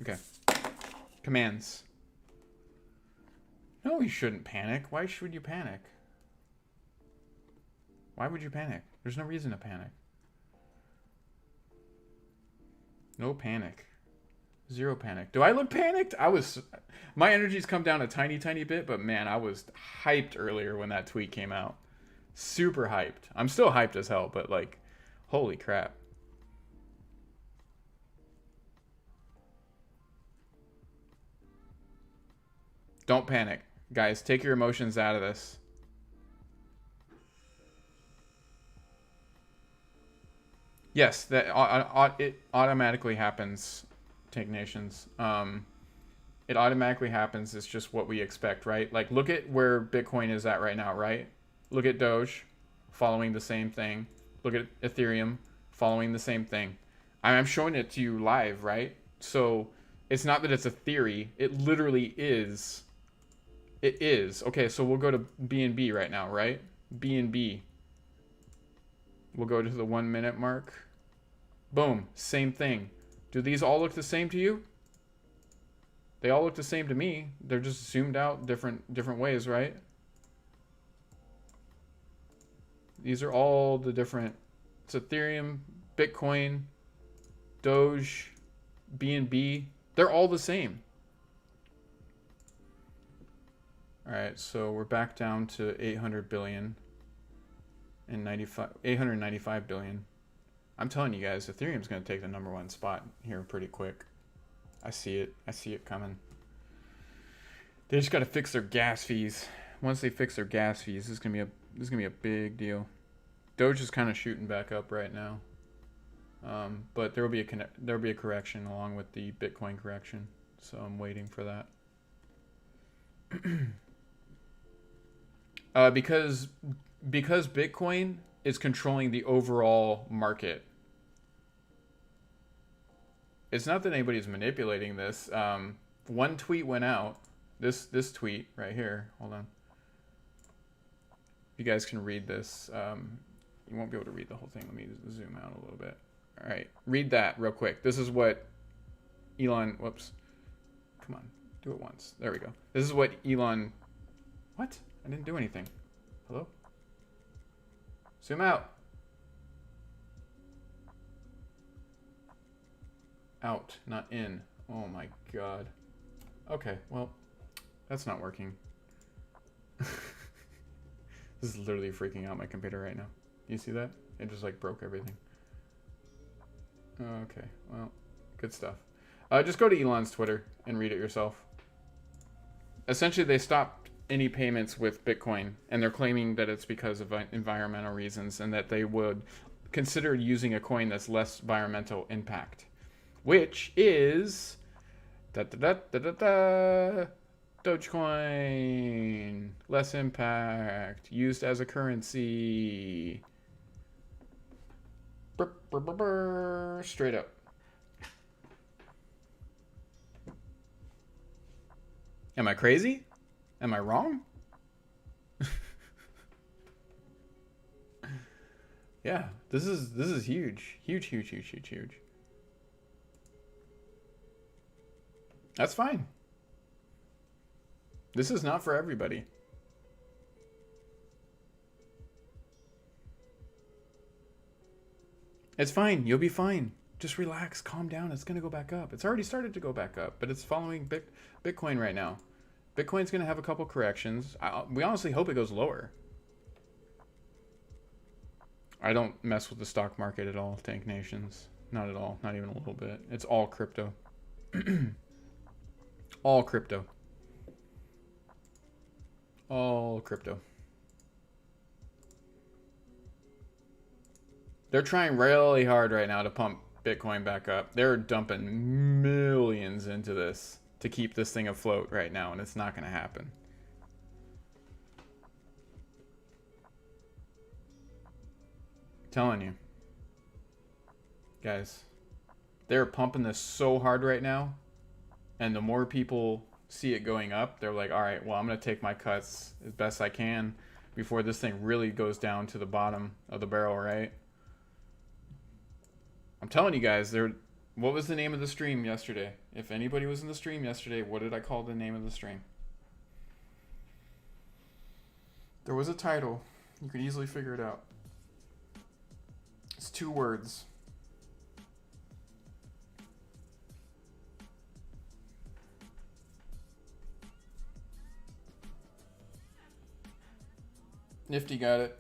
Okay. Commands. No, you shouldn't panic. Why should you panic? Why would you panic? There's no reason to panic. No panic. Zero panic. Do I look panicked? My energy's come down a tiny bit, but man, I was hyped earlier when that tweet came out. Super hyped. I'm still hyped as hell, but like, holy crap. Don't panic. Guys, take your emotions out of this. Yes, that it automatically happens, Take Nations. It automatically happens. It's just what we expect, right? Like, look at where Bitcoin is at right now, right? Look at Doge following the same thing. Look at Ethereum following the same thing. I'm showing it to you live, right? So it's not that it's a theory. It literally is. It is. Okay, so we'll go to BNB right now, right? BNB. We'll go to the 1 minute mark. Boom. Same thing. Do these all look the same to you? They all look the same to me. They're just zoomed out different ways, right? These are all the different. It's Ethereum, Bitcoin, Doge, BNB. They're all the same. All right, so we're back down to 800 billion and 895 billion. I'm telling you guys, Ethereum's going to take the #1 spot here pretty quick. I see it. I see it coming. They just got to fix their gas fees. Once they fix their gas fees, this is gonna be a big deal. Doge is kind of shooting back up right now, but there will be a correction along with the Bitcoin correction. So I'm waiting for that. Because Bitcoin is controlling the overall market. It's not that anybody's manipulating this. One tweet went out. This tweet right here. Hold on. You guys can read this. You won't be able to read the whole thing. Let me zoom out a little bit. All right, read that real quick. This is what Elon. Whoops. Come on, do it once. There we go. This is what Elon. What? I didn't do anything. Hello? Zoom out. Out, not in. Oh my god. Okay, well, that's not working. This is literally freaking out my computer right now. You see that? It just like broke everything. Okay, well, good stuff. Just go to Elon's Twitter and read it yourself. Essentially, they stopped any payments with Bitcoin, and they're claiming that it's because of environmental reasons and that they would consider using a coin that's less environmental impact, which is Dogecoin, less impact, used as a currency. Straight up. Am I crazy? Am I wrong? Yeah, this is huge. Huge. That's fine. This is not for everybody. It's fine. You'll be fine. Just relax, calm down. It's going to go back up. It's already started to go back up, but it's following Bitcoin right now. Bitcoin's going to have a couple corrections. We honestly hope it goes lower. I don't mess with the stock market at all, Tank Nations. Not at all. Not even a little bit. It's all crypto. All crypto. All crypto. They're trying really hard right now to pump Bitcoin back up. They're dumping millions into this to keep this thing afloat right now, and it's not going to happen. Telling you. Guys, they're pumping this so hard right now, and the more people see it going up, they're like, all right, well, I'm going to take my cuts as best I can before this thing really goes down to the bottom of the barrel, right? I'm telling you guys, what was the name of the stream yesterday? If anybody was in the stream yesterday, what did I call the name of the stream? There was a title. You could easily figure it out. It's 2 words. Nifty got it.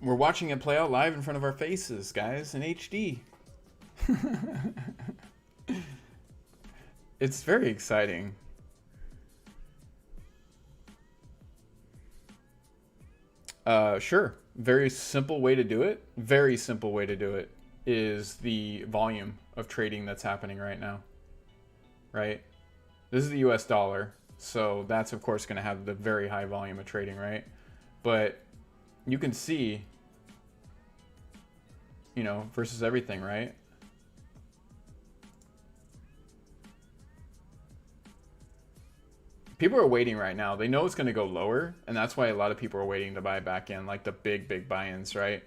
We're watching it play out live in front of our faces, guys, in HD. It's very exciting. Sure. Very simple way to do it. Very simple way to do it is the volume of trading that's happening right now. Right? This is the US dollar. So that's, of course, going to have the very high volume of trading, right? But you can see, you know, versus everything, right? People are waiting right now. They know it's going to go lower, and that's why a lot of people are waiting to buy back in, like the big buy-ins, right?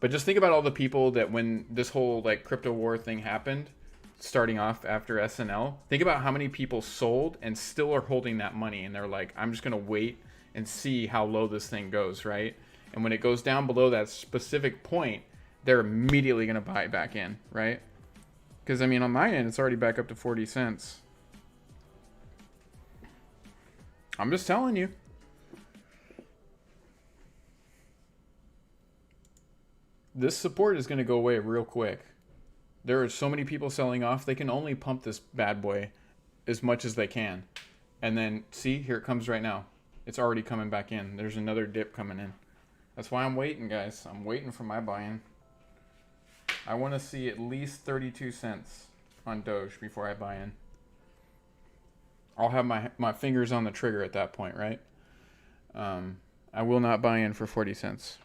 But just think about all the people that when this whole like crypto war thing happened, starting off after SNL, think about how many people sold and still are holding that money, and they're like, I'm just going to wait and see how low this thing goes, right? And when it goes down below that specific point, they're immediately going to buy it back in, right? Because, I mean, on my end, it's already back up to 40 cents. I'm just telling you. This support is going to go away real quick. There are so many people selling off, they can only pump this bad boy as much as they can. And then, see, here it comes right now. It's already coming back in. There's another dip coming in. That's why I'm waiting, guys. I'm waiting for my buy-in. I want to see at least 32 cents on Doge before I buy in. I'll have my fingers on the trigger at that point, right? I will not buy in for 40 cents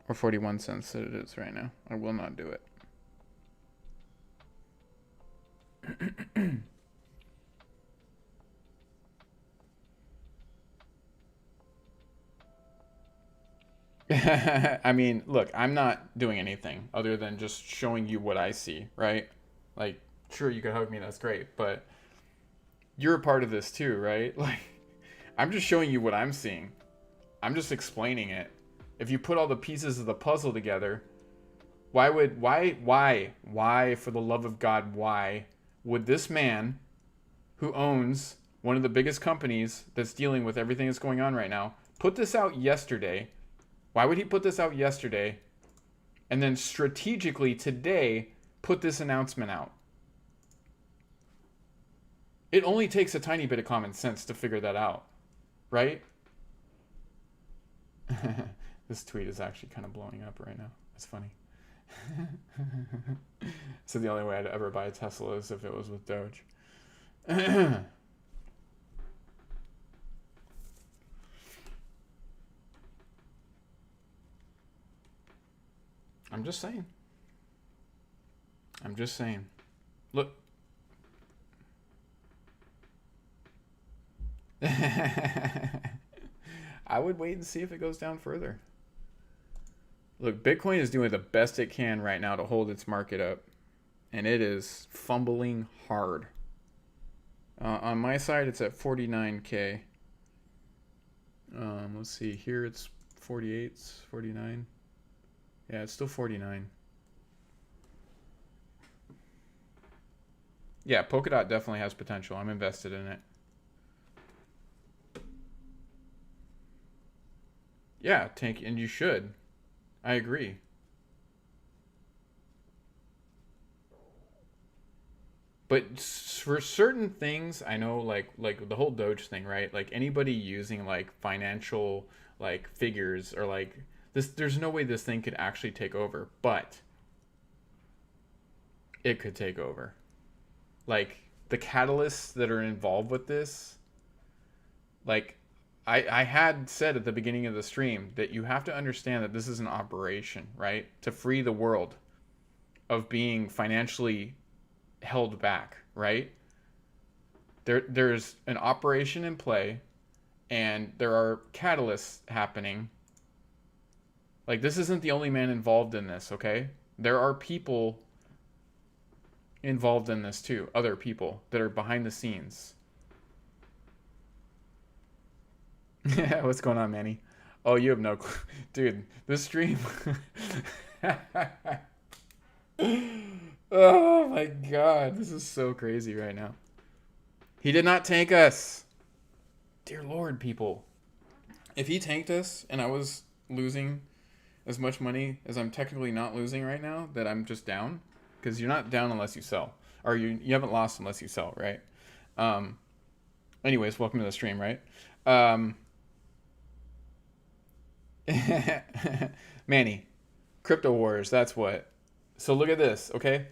or 41 cents that it is right now. I will not do it. I mean, look, I'm not doing anything other than just showing you what I see, right? Like, sure, you could hug me, that's great, but you're a part of this too, right? Like, I'm just showing you what I'm seeing. I'm just explaining it. If you put all the pieces of the puzzle together, why, for the love of God, why would this man who owns one of the biggest companies that's dealing with everything that's going on right now put this out yesterday? Why would he put this out yesterday and then strategically today put this announcement out? It only takes a tiny bit of common sense to figure that out, right? This tweet is actually kind of blowing up right now. It's funny. So the only way I'd ever buy a Tesla is if it was with Doge. I'm just saying. I'm just saying. Look. I would wait and see if it goes down further. Look, Bitcoin is doing the best it can right now to hold its market up. And it is fumbling hard. On my side, it's at 49K. Let's see. Here it's 48, 49. Yeah, it's still 49. Yeah, Polkadot definitely has potential. I'm invested in it. Yeah, tank, and you should. I agree. But for certain things, I know like the whole Doge thing, right? Like anybody using like financial like figures or like this, there's no way this thing could actually take over, but it could take over. Like the catalysts that are involved with this, like I had said at the beginning of the stream that you have to understand that this is an operation, right? To free the world of being financially held back, right? There's an operation in play and there are catalysts happening. Like this isn't the only man involved in this, okay? There are people involved in this too, other people that are behind the scenes. Yeah, what's going on, Manny? Oh, you have no clue. Dude, this stream. Oh my god, this is so crazy right now. He did not tank us. Dear Lord, people. If he tanked us and I was losing as much money as I'm technically not losing right now, that I'm just down. Because you're not down unless you sell. Or you haven't lost unless you sell, right? Anyways, welcome to the stream, right? Manny, Crypto Wars, that's what. So look at this, okay?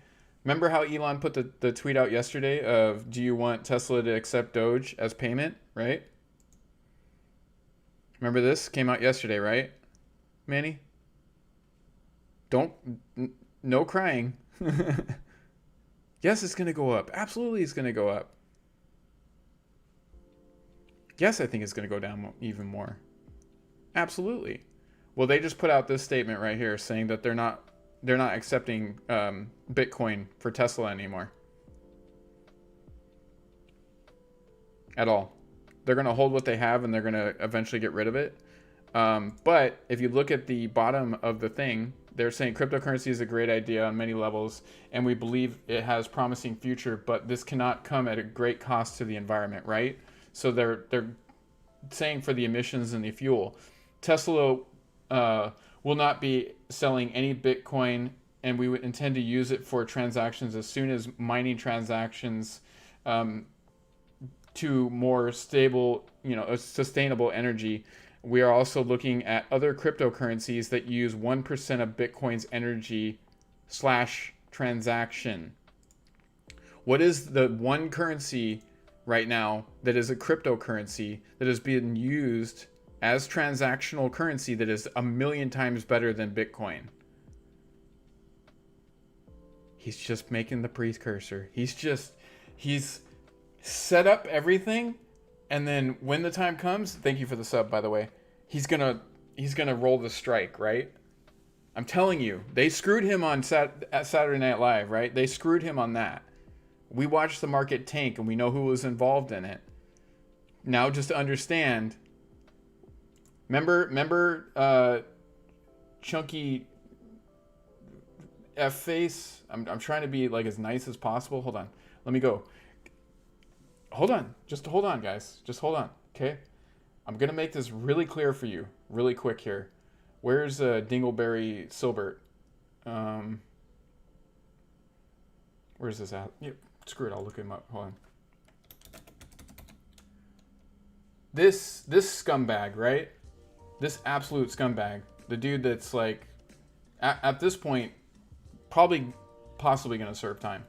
Remember how Elon put the tweet out yesterday of, do you want Tesla to accept Doge as payment, right? Remember this? Came out yesterday, right? Manny? No crying. Yes, it's going to go up. Absolutely it's going to go up. Yes, I think it's going to go down even more. Absolutely. Well, they just put out this statement right here saying that they're not accepting Bitcoin for Tesla anymore. At all. They're going to hold what they have and they're going to eventually get rid of it. But if you look at the bottom of the thing, they're saying cryptocurrency is a great idea on many levels, and we believe it has promising future, but this cannot come at a great cost to the environment, right? So they're saying for the emissions and the fuel, Tesla will not be selling any Bitcoin, and we would intend to use it for transactions as soon as mining transactions to more stable, sustainable energy. We are also looking at other cryptocurrencies that use 1% of Bitcoin's energy / transaction. What is the one currency right now that is a cryptocurrency that is being used as transactional currency that is 1,000,000 times better than Bitcoin? He's just making the precursor. He's set up everything, and then when the time comes, thank you for the sub, by the way, he's gonna roll the strike, right? I'm telling you, they screwed him on at Saturday Night Live, right? They screwed him on that. We watched the market tank, and we know who was involved in it. Now, just to understand, remember, Chunky F face. I'm trying to be like as nice as possible. Hold on, let me go. Hold on, just hold on, guys. Just hold on, okay? I'm gonna make this really clear for you, really quick here. Where's Dingleberry Silbert? Where's this at? Yep, screw it. I'll look him up. Hold on. this scumbag, right? This absolute scumbag, the dude that's like, at this point, probably possibly going to serve time.